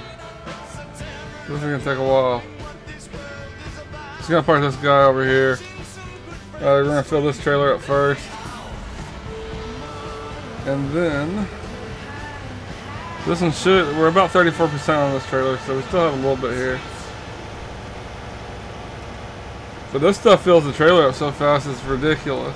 This is gonna take a while. Just gonna park this guy over here. We're gonna fill this trailer up first. And then this one should, we're about 34% on this trailer, so we still have a little bit here. But this stuff fills the trailer up so fast it's ridiculous.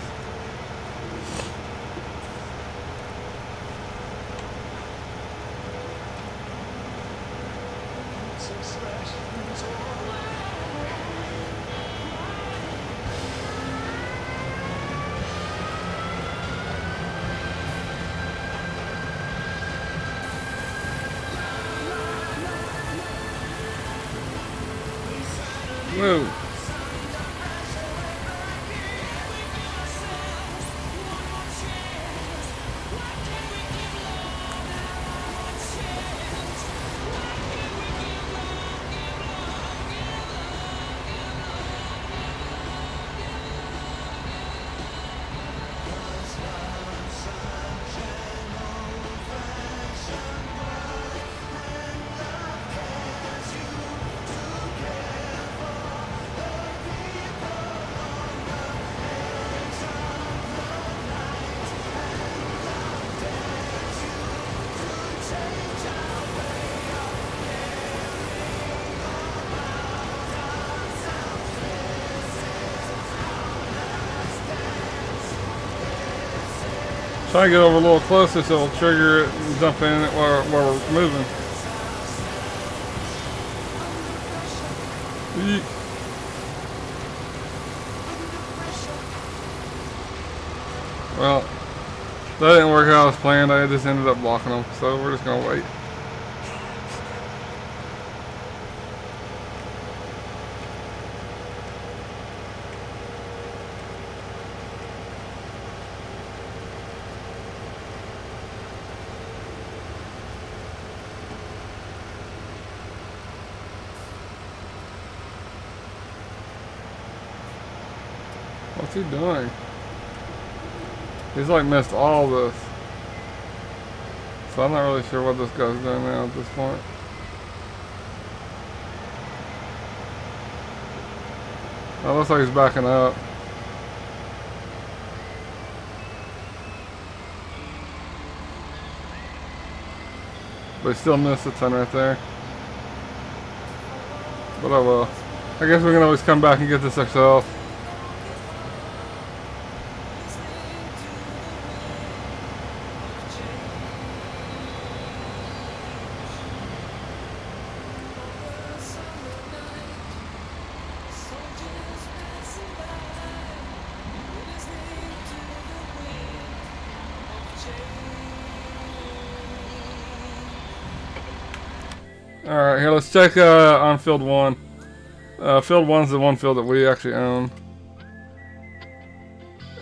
Whoa. Try to get over a little closer so it'll trigger it and jump in it while we're moving. Eek. Well, that didn't work out as planned. I just ended up blocking them, so we're just gonna wait. What's he doing? He's like missed all this. So I'm not really sure what this guy's doing now at this point. That looks like he's backing up. But he still missed a ton right there. But I will. I guess we can always come back and get this ourselves. Alright, here, let's check on field 1. Field 1's the one field that we actually own.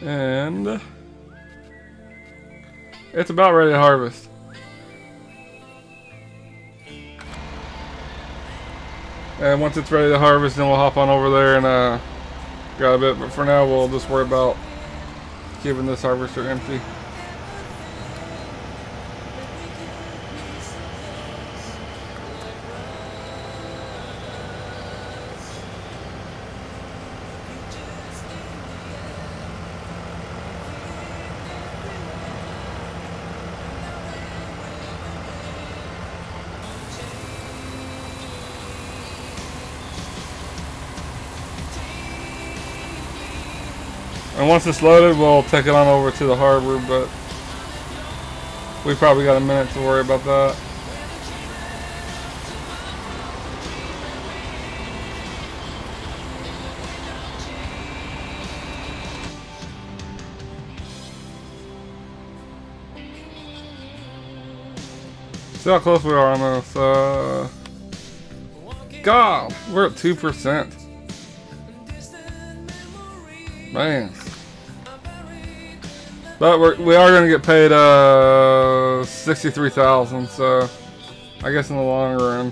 And it's about ready to harvest. And once it's ready to harvest, then we'll hop on over there and grab it. But for now, we'll just worry about keeping this harvester empty. And once it's loaded, we'll take it on over to the harbor, but we probably got a minute to worry about that. See how close we are on this. God, we're at 2%. Man. But we are going to get paid $63,000, so I guess in the long run.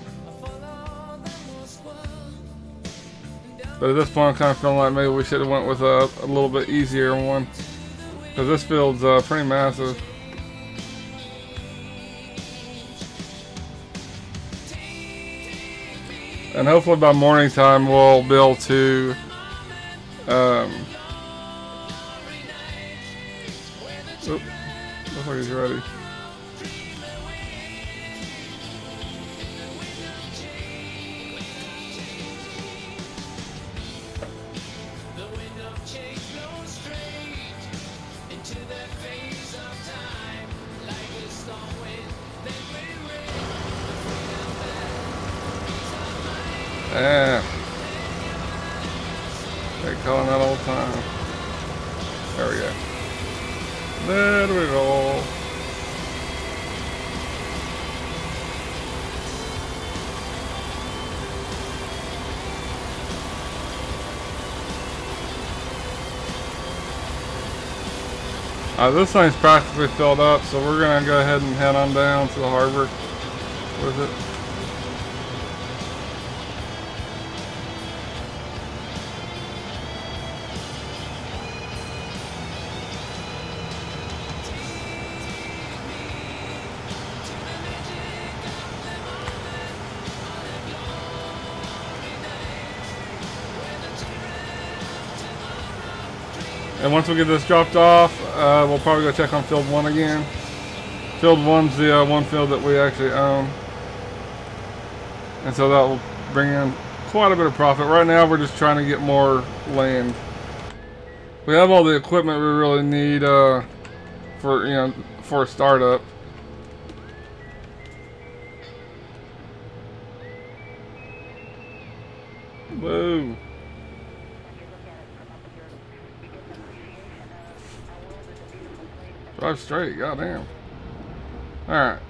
But at this point, I'm kind of feeling like maybe we should have went with a little bit easier one, because this field's pretty massive. And hopefully by morning time, we'll be able to oop, looks like he's ready. Yeah. They're calling that all the time. There we go. There we go. This thing's practically filled up, so we're gonna go ahead and head on down to the harbor with it. And once we get this dropped off, we'll probably go check on field 1 again. Field 1's the one field that we actually own. And so that will bring in quite a bit of profit. Right now we're just trying to get more land. We have all the equipment we really need for for a startup. Whoa. Drive straight, goddamn. Alright.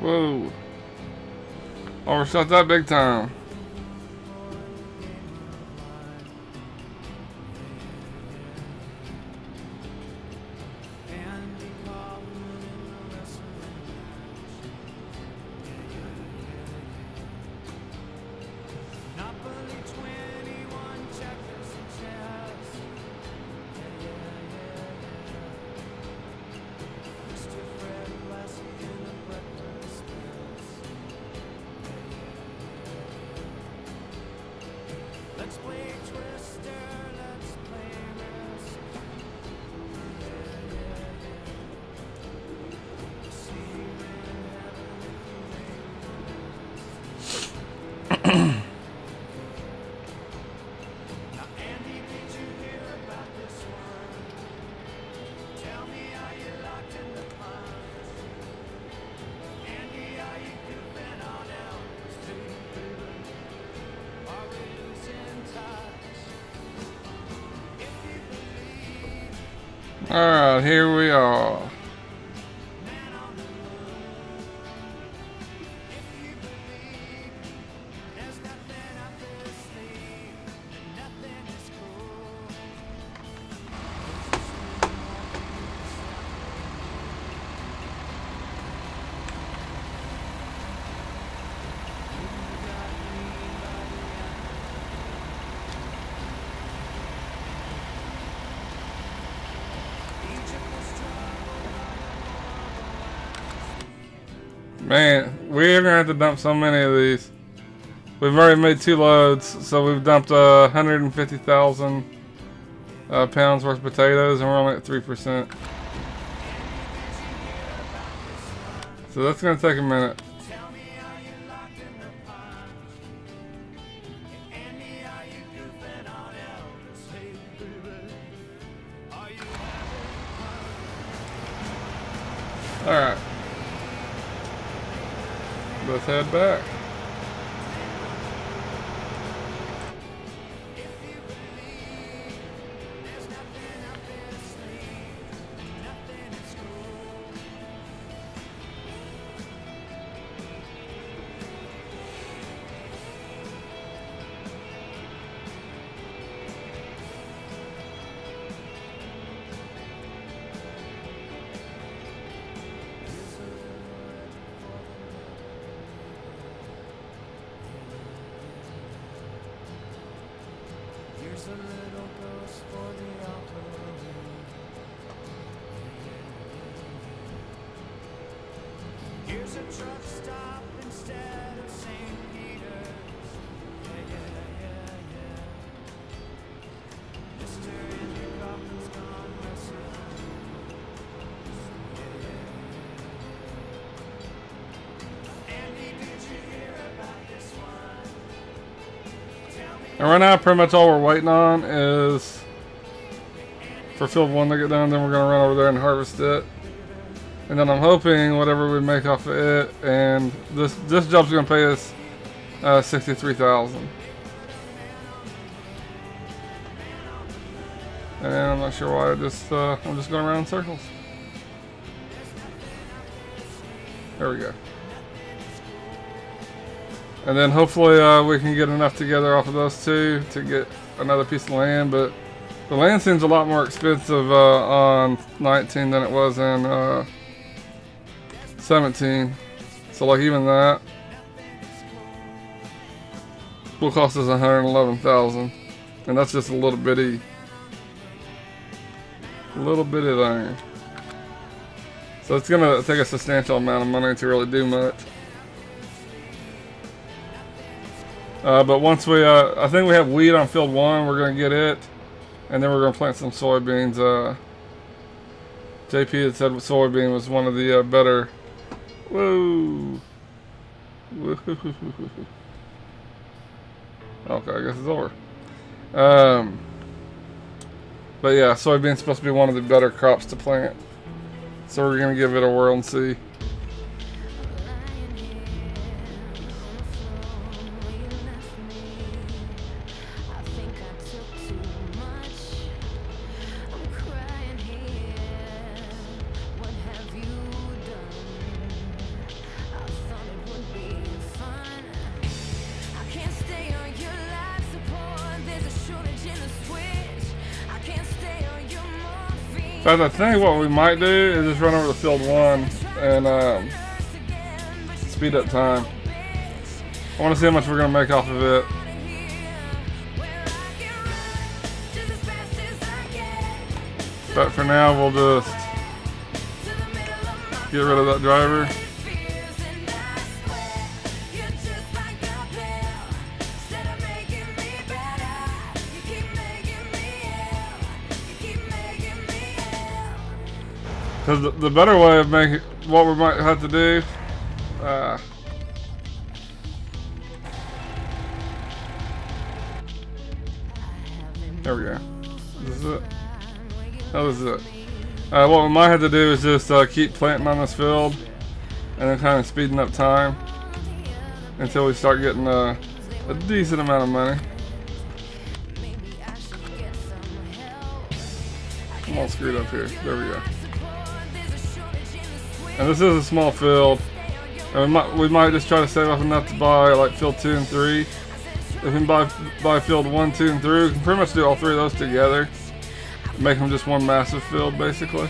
Whoa. Overshot that big time. Alright, here we are. Man, we're gonna have to dump so many of these. We've already made 2 loads, so we've dumped 150,000 pounds worth of potatoes, and we're only at 3%. So that's gonna take a minute. Alright. Let's head back. Here's a little ghost for the opera. Here's a truck stop instead of St. Peter's. Mr. Andrew Coffin's gone missing. Andy, did you hear about this one? And right now, pretty much all we're waiting on is for field 1 to get done. Then we're gonna run over there and harvest it. And then I'm hoping whatever we make off of it, and this job's gonna pay us 63,000. And I'm not sure why. I'm just going around in circles. There we go. And then hopefully we can get enough together off of those 2 to get another piece of land. But the land seems a lot more expensive on 19 than it was in 17. So like even that will cost us 111,000, and that's just a little bitty thing. So it's gonna take a substantial amount of money to really do much. But once we, I think we have wheat on field 1, we're gonna get it, and then we're gonna plant some soybeans. JP had said soybean was one of the better. Whoa. Okay, I guess it's over. But yeah, soybean's supposed to be one of the better crops to plant. So we're gonna give it a whirl and see. But I think what we might do is just run over to field 1 and speed up time. I want to see how much we're going to make off of it. But for now, we'll just get rid of that driver. Because the better way of making, what we might have to do, there we go. This is it. That was it. What we might have to do is just keep planting on this field, and then kind of speeding up time until we start getting a decent amount of money. I'm all screwed up here. There we go. And this is a small field. And we might just try to save up enough to buy like field 2 and 3. If we can buy field 1, 2, and 3, we can pretty much do all 3 of those together. Make them just one massive field, basically.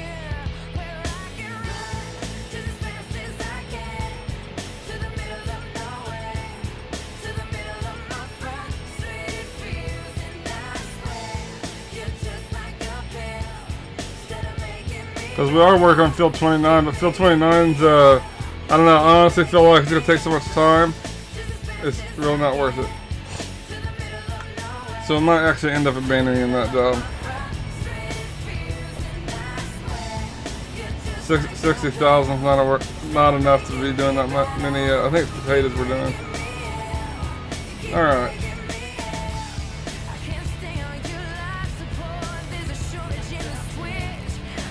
Because we are working on field 29, but field 29's, I don't know, I honestly feel like it's going to take so much time. It's really not worth it. So we might actually end up abandoning that job. 60,000 is not enough to be doing that many, I think it's potatoes we're doing. Alright.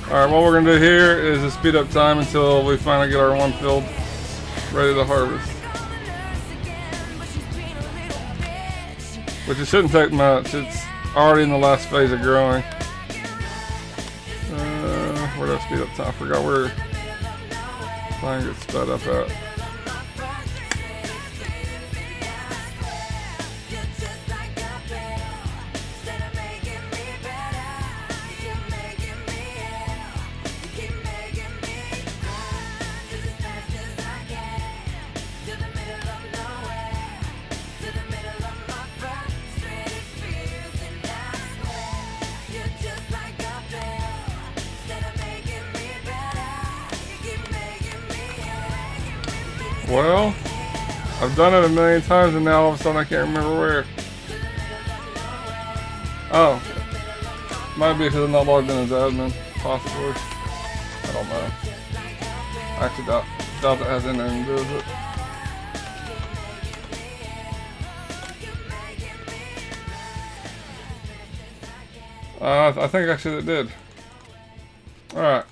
Alright, what we're going to do here is just speed up time until we finally get our one field ready to harvest. Which it shouldn't take much, it's already in the last phase of growing. Where did I speed up time? I forgot where time gets sped up at. Well, I've done it a million times and now all of a sudden I can't remember where. Oh. Might be because I'm not logged in as admin, possibly. I don't know. I actually doubt that has anything to do with it. I think actually it did. Alright.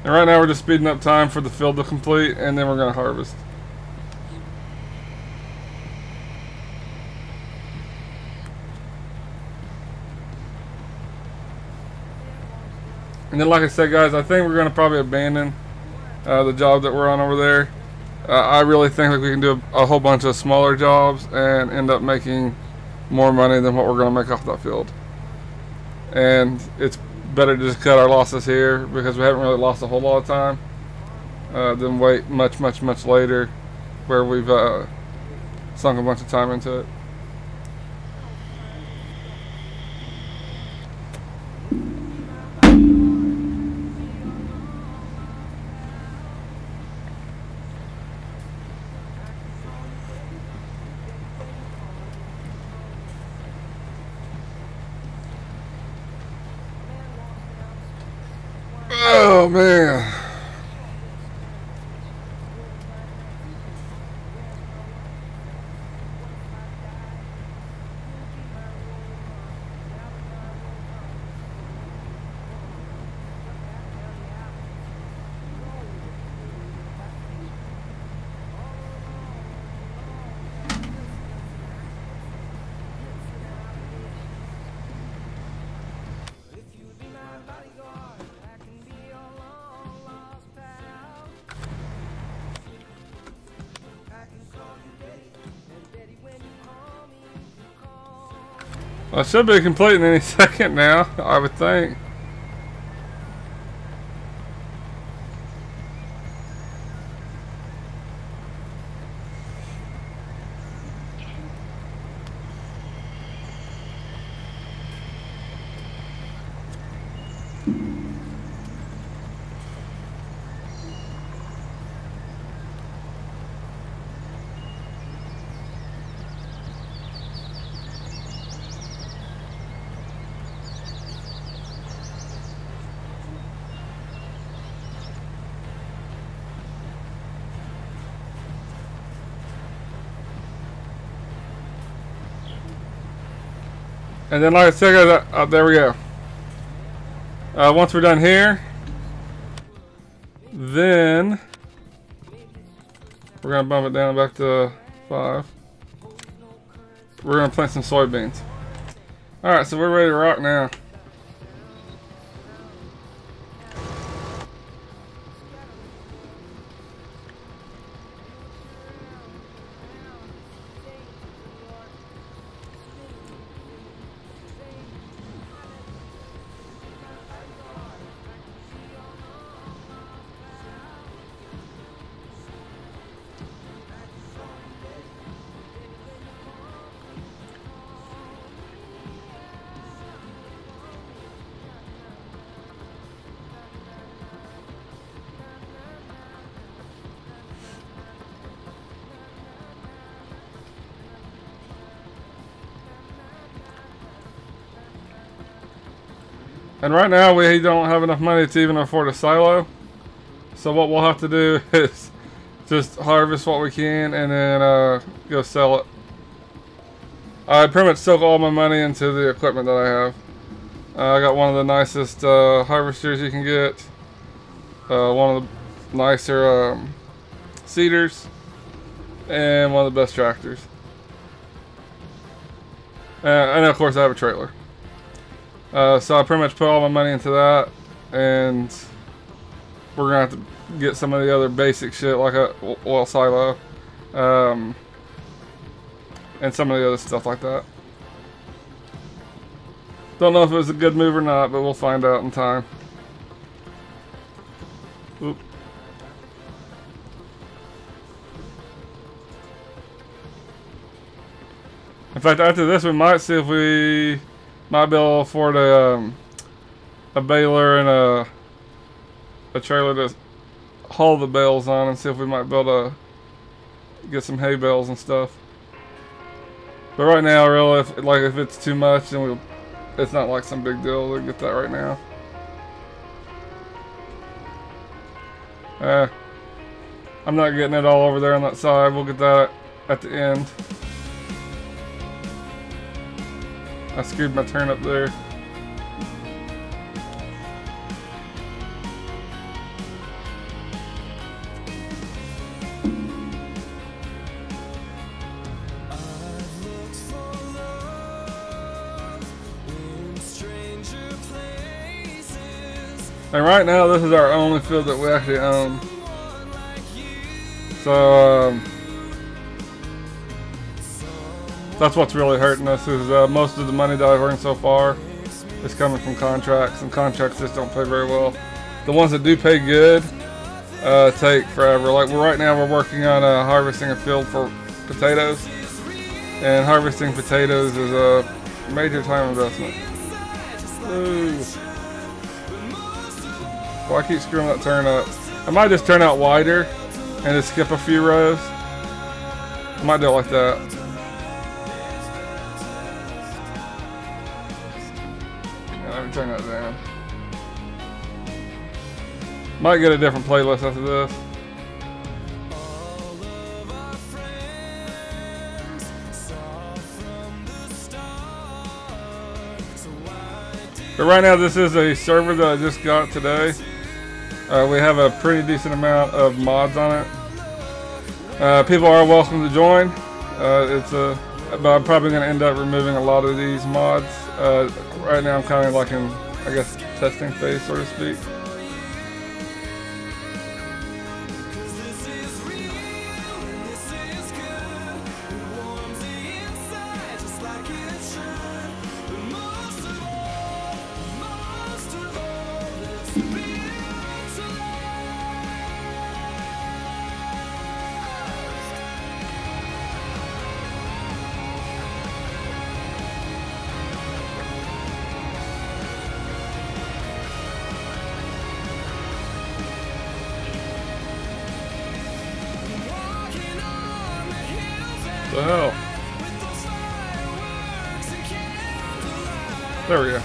And right now we're just speeding up time for the field to complete, and then we're going to harvest. And then like I said guys, I think we're going to probably abandon the job that we're on over there. I really think that we can do a whole bunch of smaller jobs and end up making more money than what we're going to make off that field. And it's better to just cut our losses here because we haven't really lost a whole lot of time than wait much later where we've sunk a bunch of time into it. Oh man. Well, it should be complete in any second now, I would think. And then like I said, there we go. Once we're done here, Then we're gonna bump it down back to 5. We're gonna plant some soybeans. Alright, so we're ready to rock now. And right now we don't have enough money to even afford a silo. So what we'll have to do is just harvest what we can and then go sell it. I pretty much soak all my money into the equipment that I have. I got one of the nicest harvesters you can get. One of the nicer seeders. And one of the best tractors. And of course I have a trailer. So I pretty much put all my money into that, and we're gonna have to get some of the other basic shit like a oil silo, and some of the other stuff like that. Don't know if it was a good move or not, but we'll find out in time. Oop. In fact, after this, we might see if we might be able to afford a baler and a trailer to haul the bales on, and see if we might be able to get some hay bales and stuff. But right now, really, if it's too much, then it's not like some big deal to get that right now. I'm not getting it all over there on that side. We'll get that at the end. I screwed my turnip there. And right now, this is our only field that we actually own. So, that's what's really hurting us, is most of the money that I've earned so far is coming from contracts, and contracts just don't pay very well. The ones that do pay good take forever. Like right now, we're working on harvesting a field for potatoes, and harvesting potatoes is a major time investment. Ooh. Well, I keep screwing that turn up. I might just turn out wider and just skip a few rows. I might do it like that. Yeah, let me turn that down. Might get a different playlist after this. But right now, this is a server that I just got today. We have a pretty decent amount of mods on it. People are welcome to join. But I'm probably going to end up removing a lot of these mods. Right now, I'm kind of like in, I guess, testing phase, so to speak. The hell? There we go.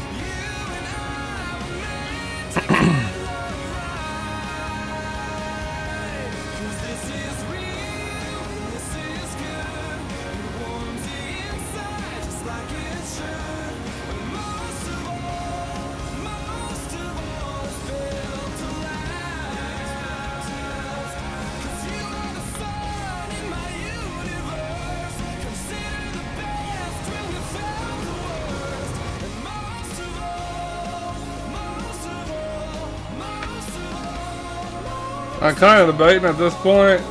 I'm kind of debating at this point.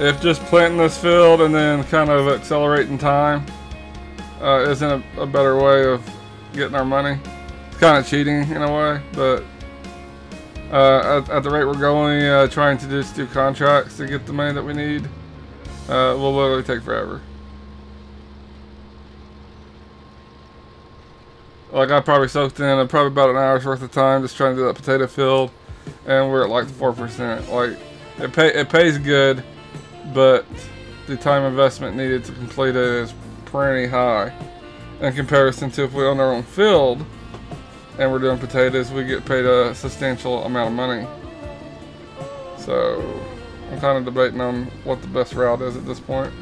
If just planting this field and then kind of accelerating time isn't a better way of getting our money. It's kind of cheating in a way, but at the rate we're going, trying to just do contracts to get the money that we need will literally take forever. Like I probably soaked in probably about an hour's worth of time just trying to do that potato field, and we're at like 4%. Like it pays good, but the time investment needed to complete it is pretty high in comparison to if we own our own field and we're doing potatoes. We get paid a substantial amount of money. So I'm kind of debating on what the best route is at this point.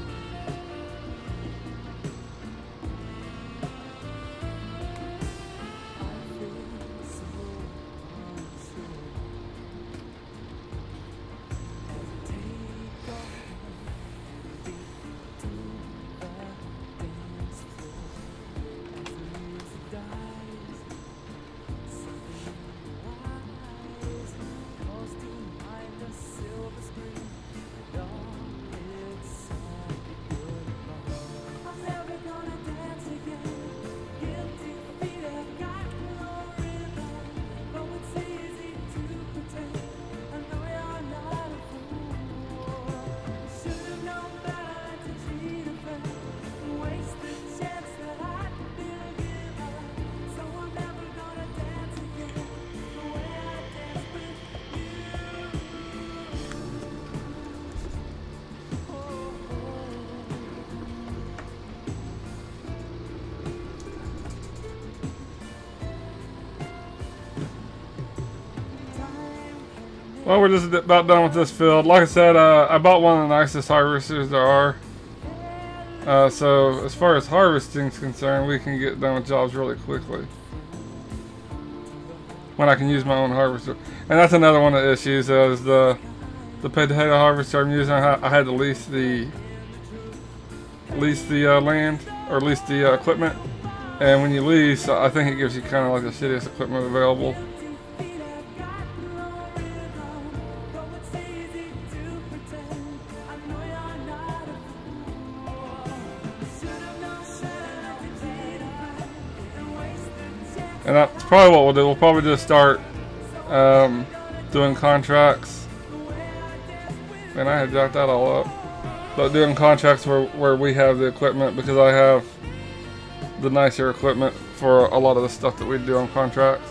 Well, we're just about done with this field. Like I said, I bought one of the nicest harvesters there are. So as far as harvesting is concerned, we can get done with jobs really quickly when I can use my own harvester. And that's another one of the issues is the potato harvester I'm using. I had to lease the land, or lease the equipment. And when you lease, I think it gives you kind of like the shittiest equipment available. And that's probably what we'll do. We'll probably just start doing contracts. And I had jacked that all up. But doing contracts where we have the equipment, because I have the nicer equipment for a lot of the stuff that we do on contracts.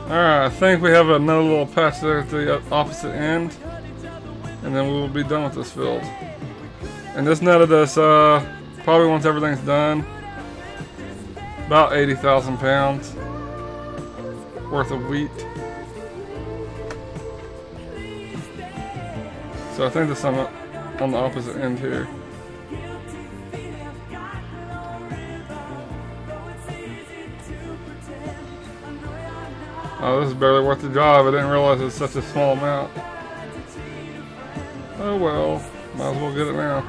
Alright, I think we have another little patch there at the opposite end, and then we will be done with this field. And this netted us, probably once everything's done, about 80,000 pounds worth of wheat. So I think there's some on the opposite end here. Oh, this is barely worth the drive. I didn't realize it's such a small amount. Oh well, might as well get it now.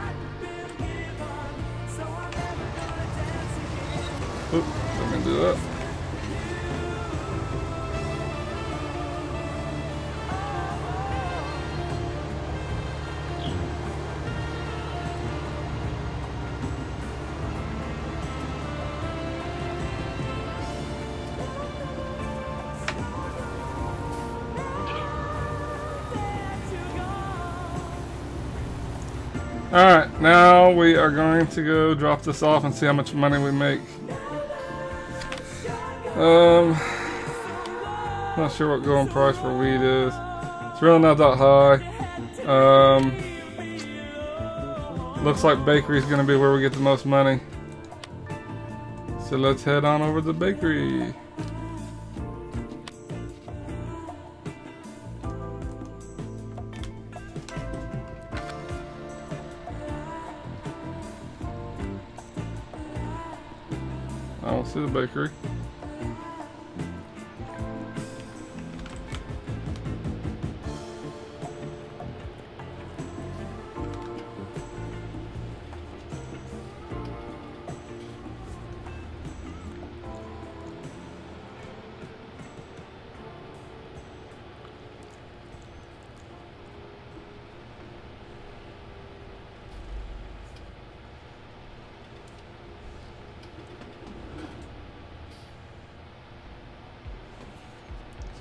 Oop, didn't do that. Alright, now we are going to go drop this off and see how much money we make. Not sure what going price for wheat is. It's really not that high. Looks like bakery is going to be where we get the most money. So let's head on over to the bakery. I don't see the bakery.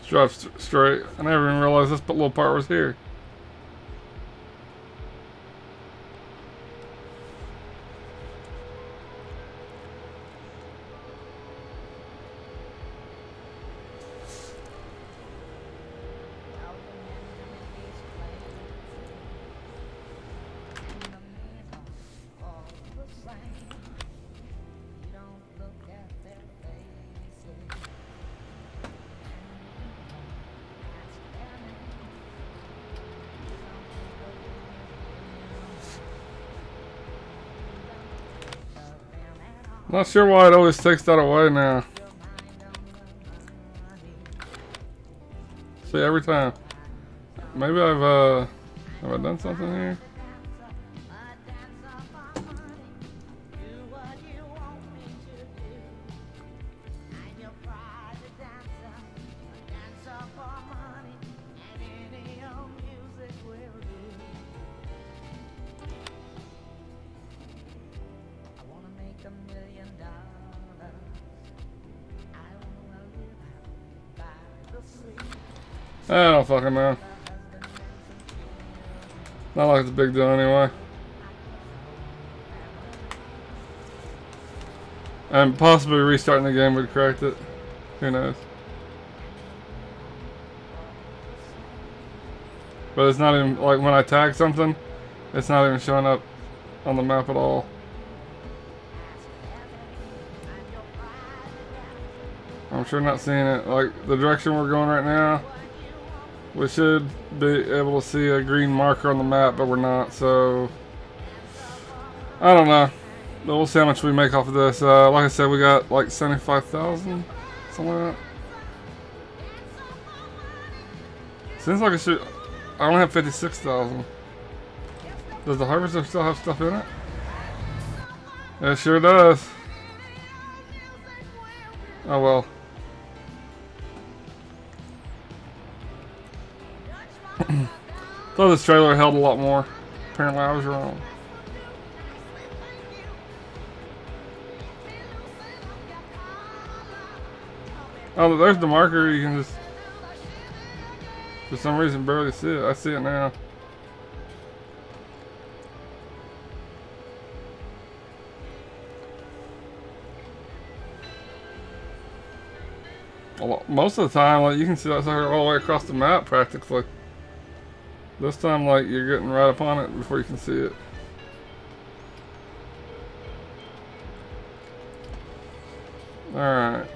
Drive straight. I never even realized this little part was here. Not sure why it always takes that away now. See, every time. Maybe have I done something here? I don't fucking know. Not like it's a big deal anyway. And possibly restarting the game would correct it. Who knows? But it's not even, like when I tag something, it's not even showing up on the map at all. I'm sure not seeing it. Like the direction we're going right now, we should be able to see a green marker on the map, but we're not, so I don't know. But we'll see how much we make off of this. Like I said, we got like 75,000, something like that. Seems like it should. I only have 56,000. Does the harvester still have stuff in it? It sure does. Oh well. Thought this trailer held a lot more. Apparently I was wrong. Oh, there's the marker. You can just, for some reason, barely see it. I see it now. Most of the time, like, you can see that sucker all the way across the map practically. This time, like, you're getting right upon it before you can see it. Alright.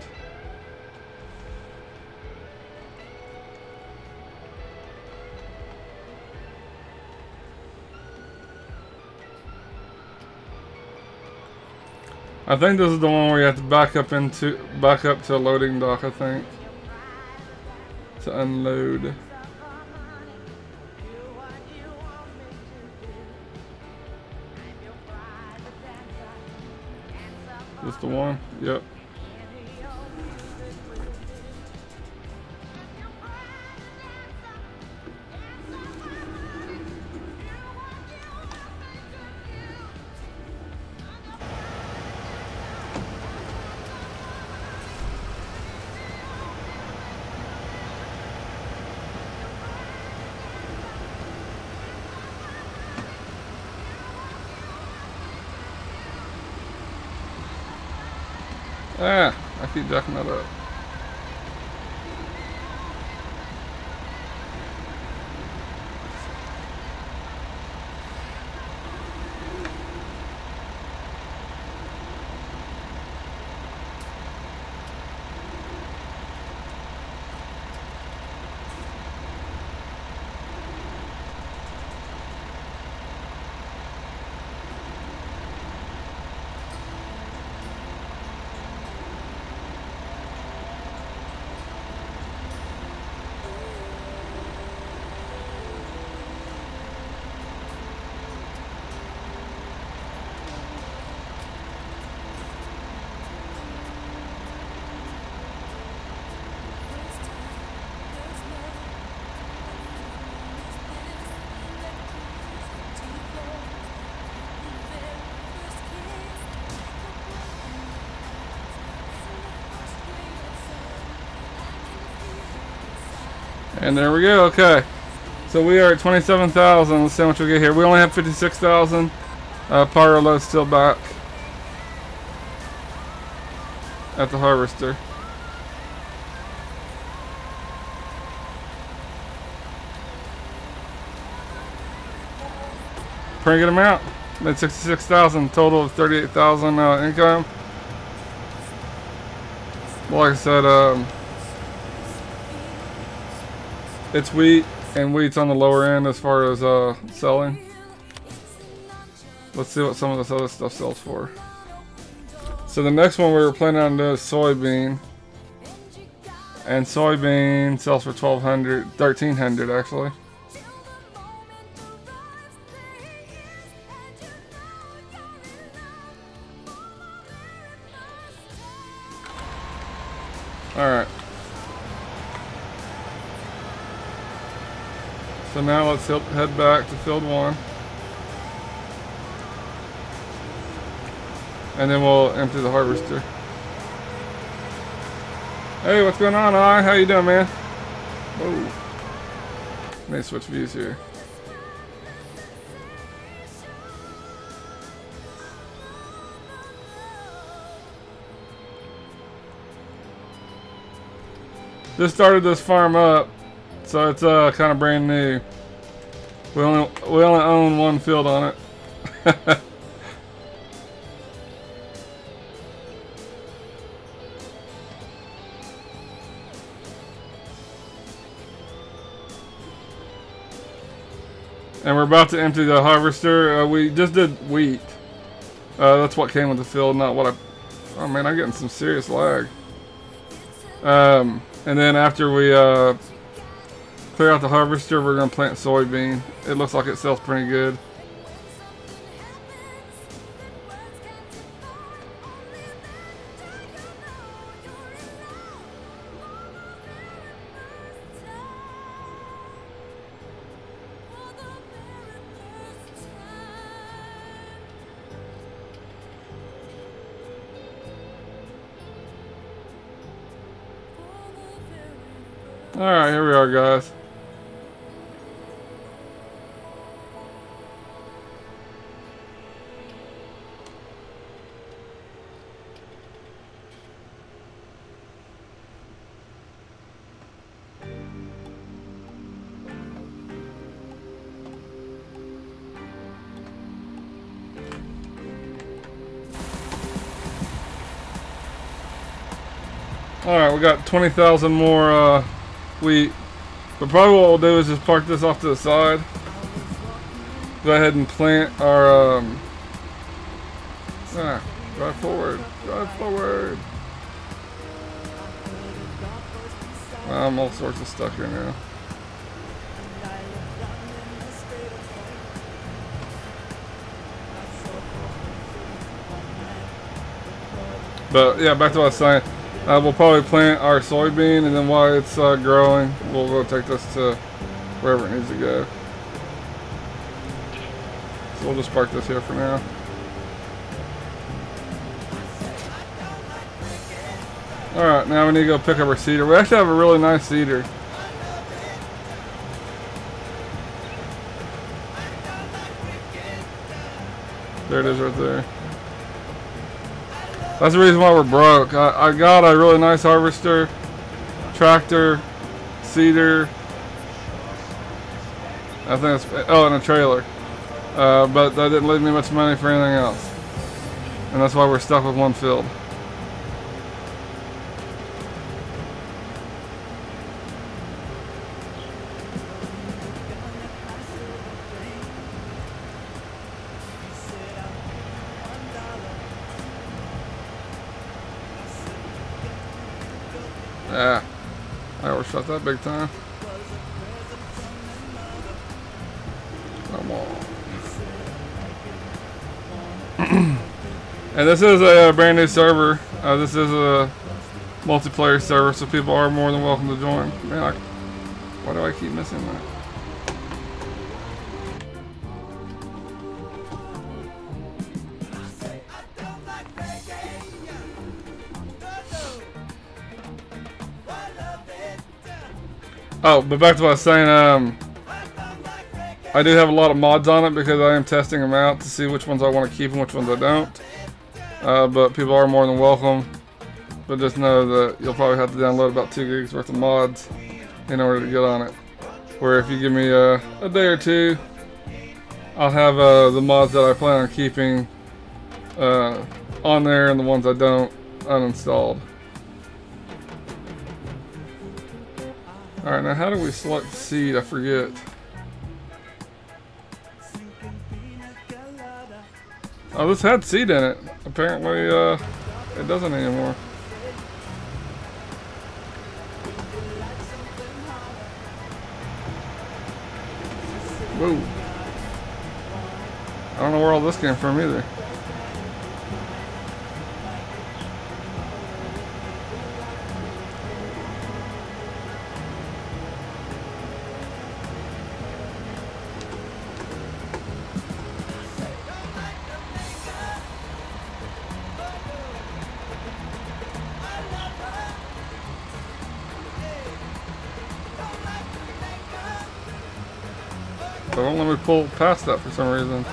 I think this is the one where you have to back up to a loading dock, I think, to unload. This the one? Yep. Ah, I keep jacking that up. And there we go. Okay. So we are at 27,000. Let's see how much we get here. We only have 56,000. Power load still back at the harvester. Pretty good amount. Made 66,000. Total of 38,000 income. Like I said, it's wheat, and wheat's on the lower end as far as selling. Let's see what some of this other stuff sells for. So the next one we were planning on doing is soybean. And soybean sells for 1,300 actually. Alright. So now let's head back to field 1. And then we'll empty the harvester. Hey, what's going on, I? How you doing, man? Whoa. Let me switch views here. Just started this farm up, so it's kind of brand new. We only own one field on it. And we're about to empty the harvester. We just did wheat. That's what came with the field, not what I... Oh man, I'm getting some serious lag. And then after we clear out the harvester, we're going to plant soybean. It looks like it sells pretty good. Alright, here we are, guys. Alright, we got 20,000 more wheat. But probably what we'll do is just park this off to the side. Go ahead and plant our drive forward. Drive forward. I'm all sorts of stuck here now. But yeah, back to what I was saying. We'll probably plant our soybean, and then while it's growing, we'll go take this to wherever it needs to go. So we'll just park this here for now. Alright, now we need to go pick up our cedar. We actually have a really nice cedar. There it is right there. That's the reason why we're broke. I got a really nice harvester, tractor, cedar. I think it's, oh, and a trailer. But that didn't leave me much money for anything else. And that's why we're stuck with one field. Yeah, I overshot that big time. Come on. And this is a brand new server. This is a multiplayer server, so people are more than welcome to join. Man, why do I keep missing that? Oh, but back to what I was saying, I do have a lot of mods on it because I am testing them out to see which ones I want to keep and which ones I don't. But people are more than welcome. But just know that you'll probably have to download about 2 gigs worth of mods in order to get on it. Where if you give me a day or two, I'll have the mods that I plan on keeping on there and the ones I don't uninstalled. Alright, now how do we select seed? I forget. Oh, this had seed in it. Apparently, it doesn't anymore. Whoa. I don't know where all this came from either. But don't let me pull past that for some reason.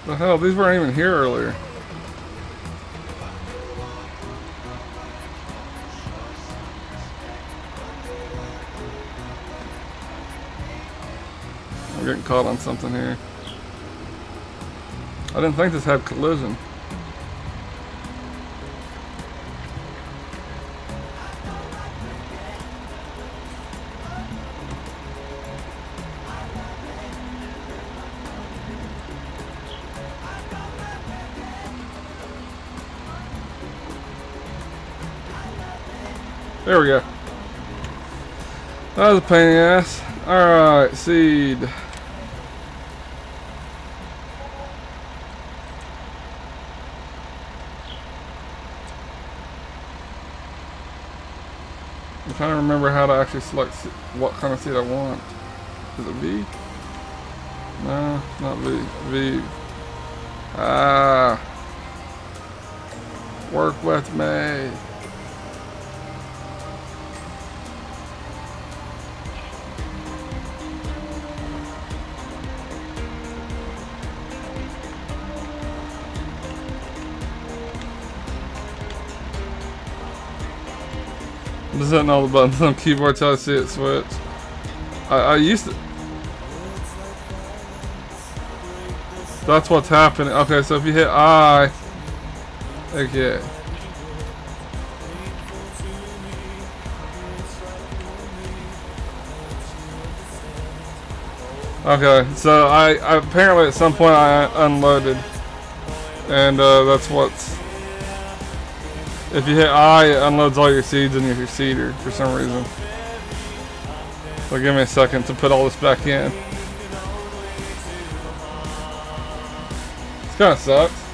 The hell, these weren't even here earlier. I'm getting caught on something here. I didn't think this had collision. There we go. That was a pain in the ass. Alright, seed. I'm trying to remember how to actually select what kind of seed I want. Is it V? No, not V. V. Ah. Work with me. I'm just hitting all the buttons on the keyboard till I see it switch. I used to... That's what's happening. Okay, so if you hit I... Okay. Okay, so I apparently at some point I unloaded. And that's what's... If you hit I, it unloads all your seeds in your seeder for some reason. So give me a second to put all this back in. This kind of sucks.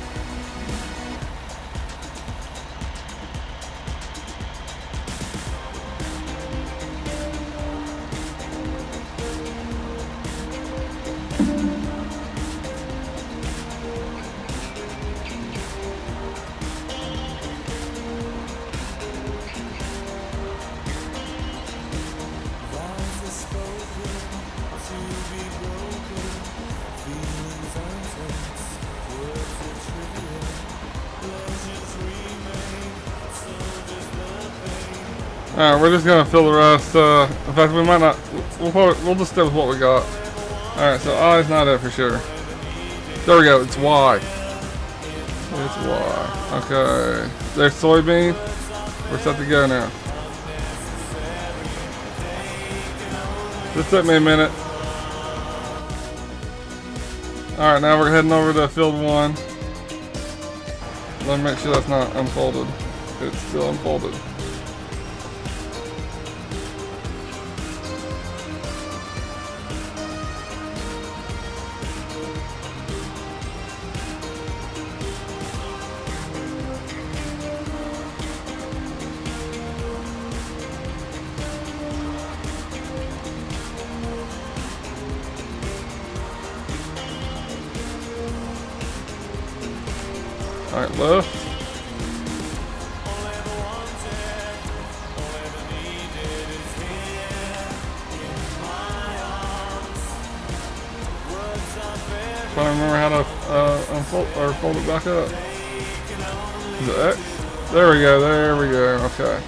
Alright, we're just gonna fill the rest. In fact, we might not. We'll just stay with what we got. Alright, so I is not it for sure. There we go. It's Y. It's Y. Okay. There's soybean. We're set to go now. This took me a minute. Alright, now we're heading over to field 1. Let me make sure that's not unfolded. It's still unfolded. Alright, left. remember how to unfold or fold it back up. Is it X? There we go. There we go. Okay.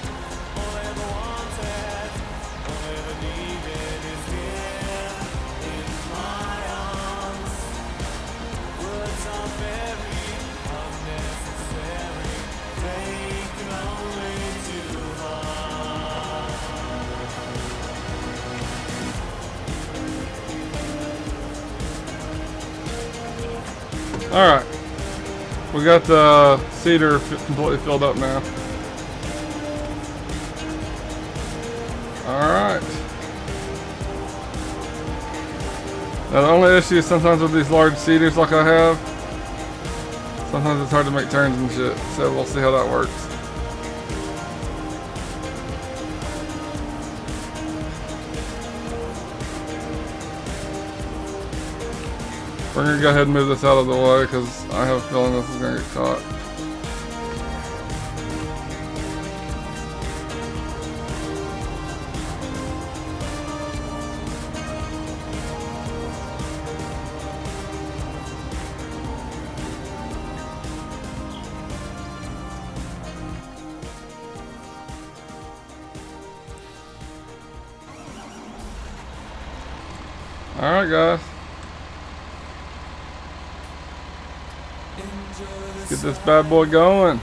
Alright, we got the cedar completely filled up now. Alright. Now the only issue sometimes with these large cedars like I have, sometimes it's hard to make turns and shit, so we'll see how that works. We're going to go ahead and move this out of the way because I have a feeling this is going to get caught. Alright guys. Let's get this bad boy going.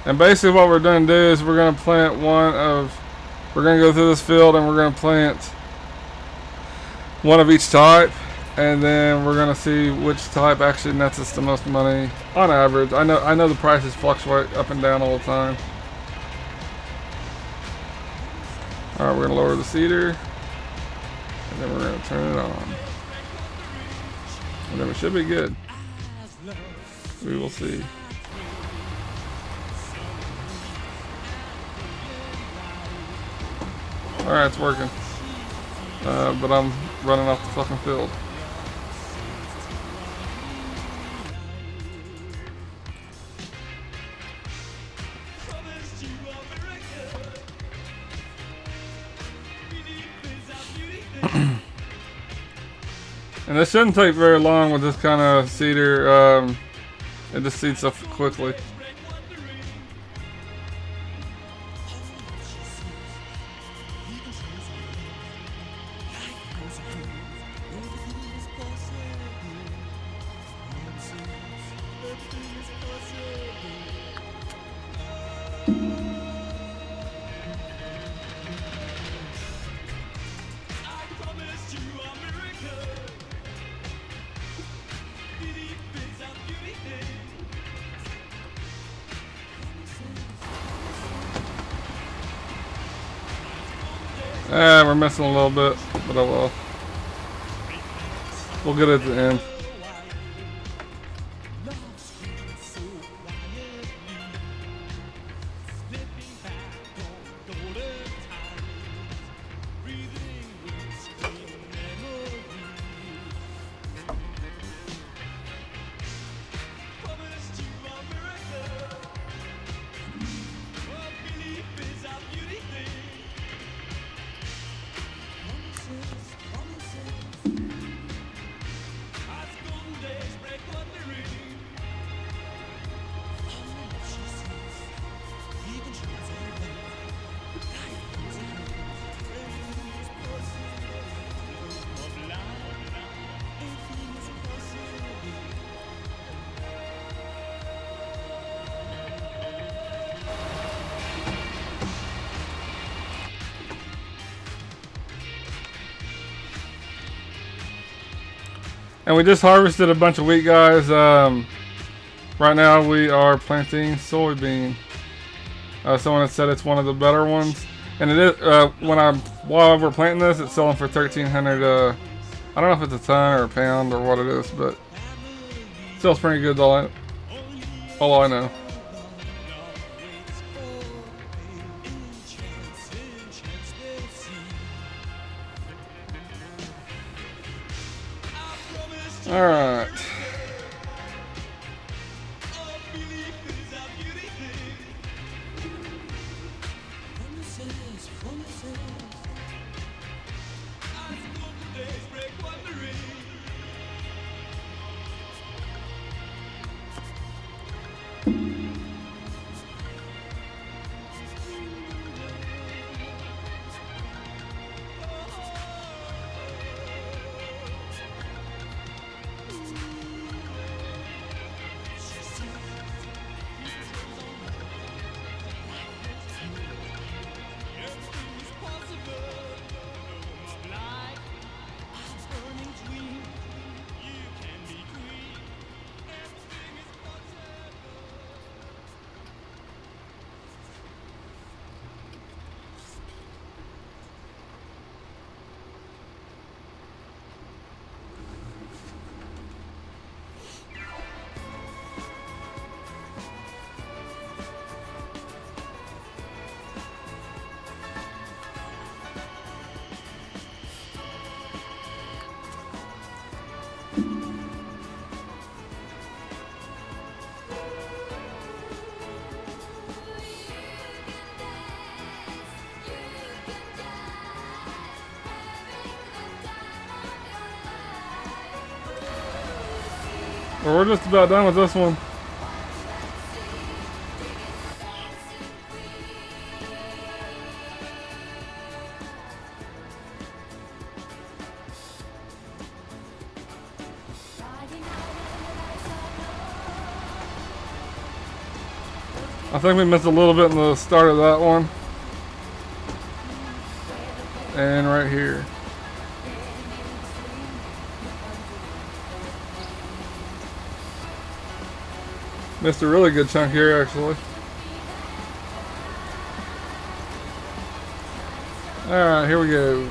And basically what we're going to do is we're going to plant we're going to go through this field and we're going to plant one of each type. And then we're going to see which type actually nets us the most money on average. I know the prices fluctuate up and down all the time. Alright, we're going to lower the cedar. And then we're going to turn it on. And then we should be good. We will see. Alright, it's working. But I'm running off the fucking field. And this shouldn't take very long with this kind of cedar. It just seeds up quickly. We're missing a little bit, but oh well. We'll get it at the end. And we just harvested a bunch of wheat, guys. Right now we are planting soybean. Someone had said it's one of the better ones, and it is. While we're planting this, it's selling for $1,300. I don't know if it's a ton or a pound or what it is, but it sells pretty good. All I know. Alright. Well, we're just about done with this one. I think we missed a little bit in the start of that one. And right here. Missed a really good chunk here, actually. Alright, here we go.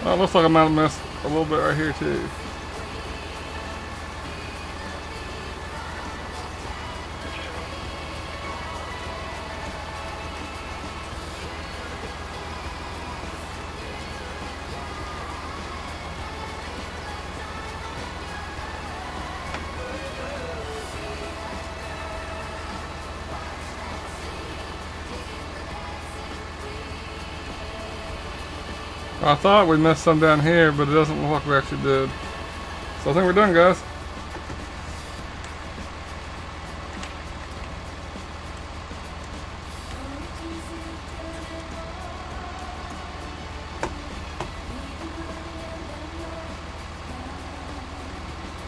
Oh, it looks like I might have missed a little bit right here too. I thought we missed some down here, but it doesn't look like we actually did. So I think we're done, guys.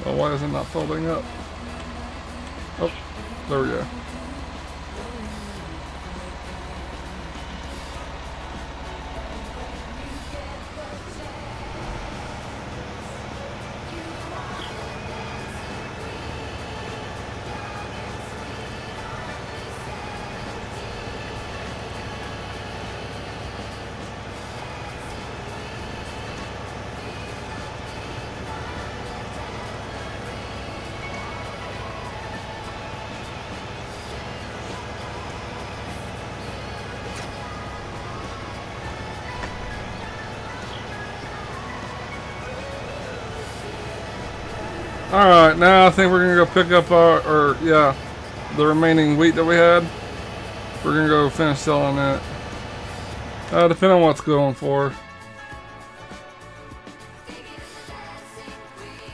Oh, why is it not folding up? Oh, there we go. Alright, now I think we're gonna go pick up the remaining wheat that we had. We're gonna go finish selling that. Depending on what's going for.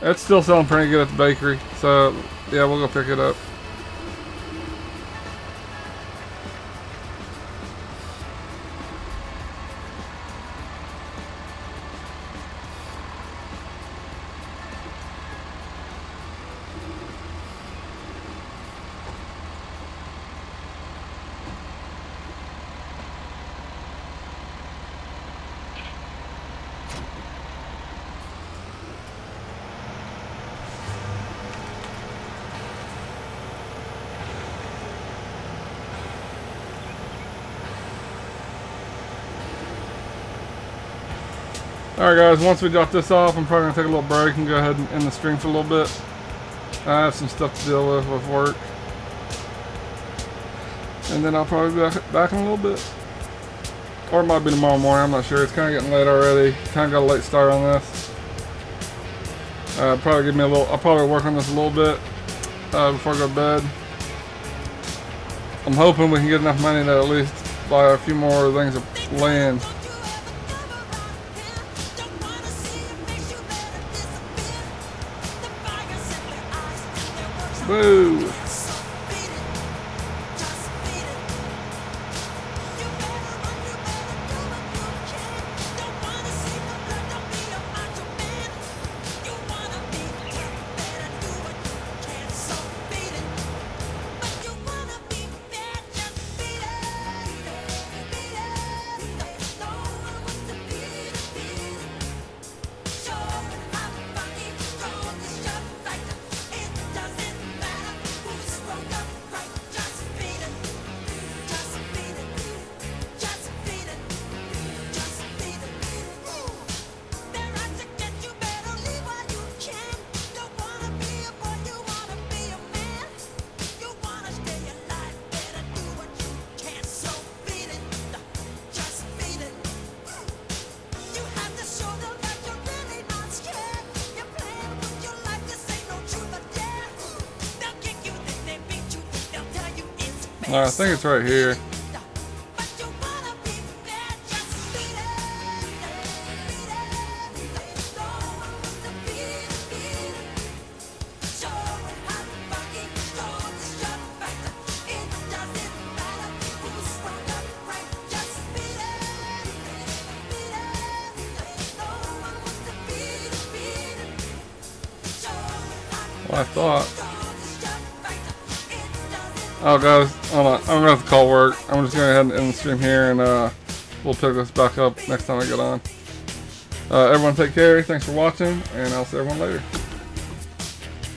It's still selling pretty good at the bakery, so yeah, we'll go pick it up. Alright guys, once we drop this off, I'm probably going to take a little break and go ahead and end the stream for a little bit. I have some stuff to deal with work. And then I'll probably be back in a little bit. Or it might be tomorrow morning, I'm not sure. It's kind of getting late already. Kind of got a late start on this. I'll probably work on this a little bit before I go to bed. I'm hoping we can get enough money to at least buy a few more things of land. Woo! I think it's right here. Well, I thought. Oh, guys, hold on. I'm gonna have to call work. I'm just gonna go ahead and end the stream here, and we'll pick this back up next time I get on. Everyone, take care. Thanks for watching, and I'll see everyone later.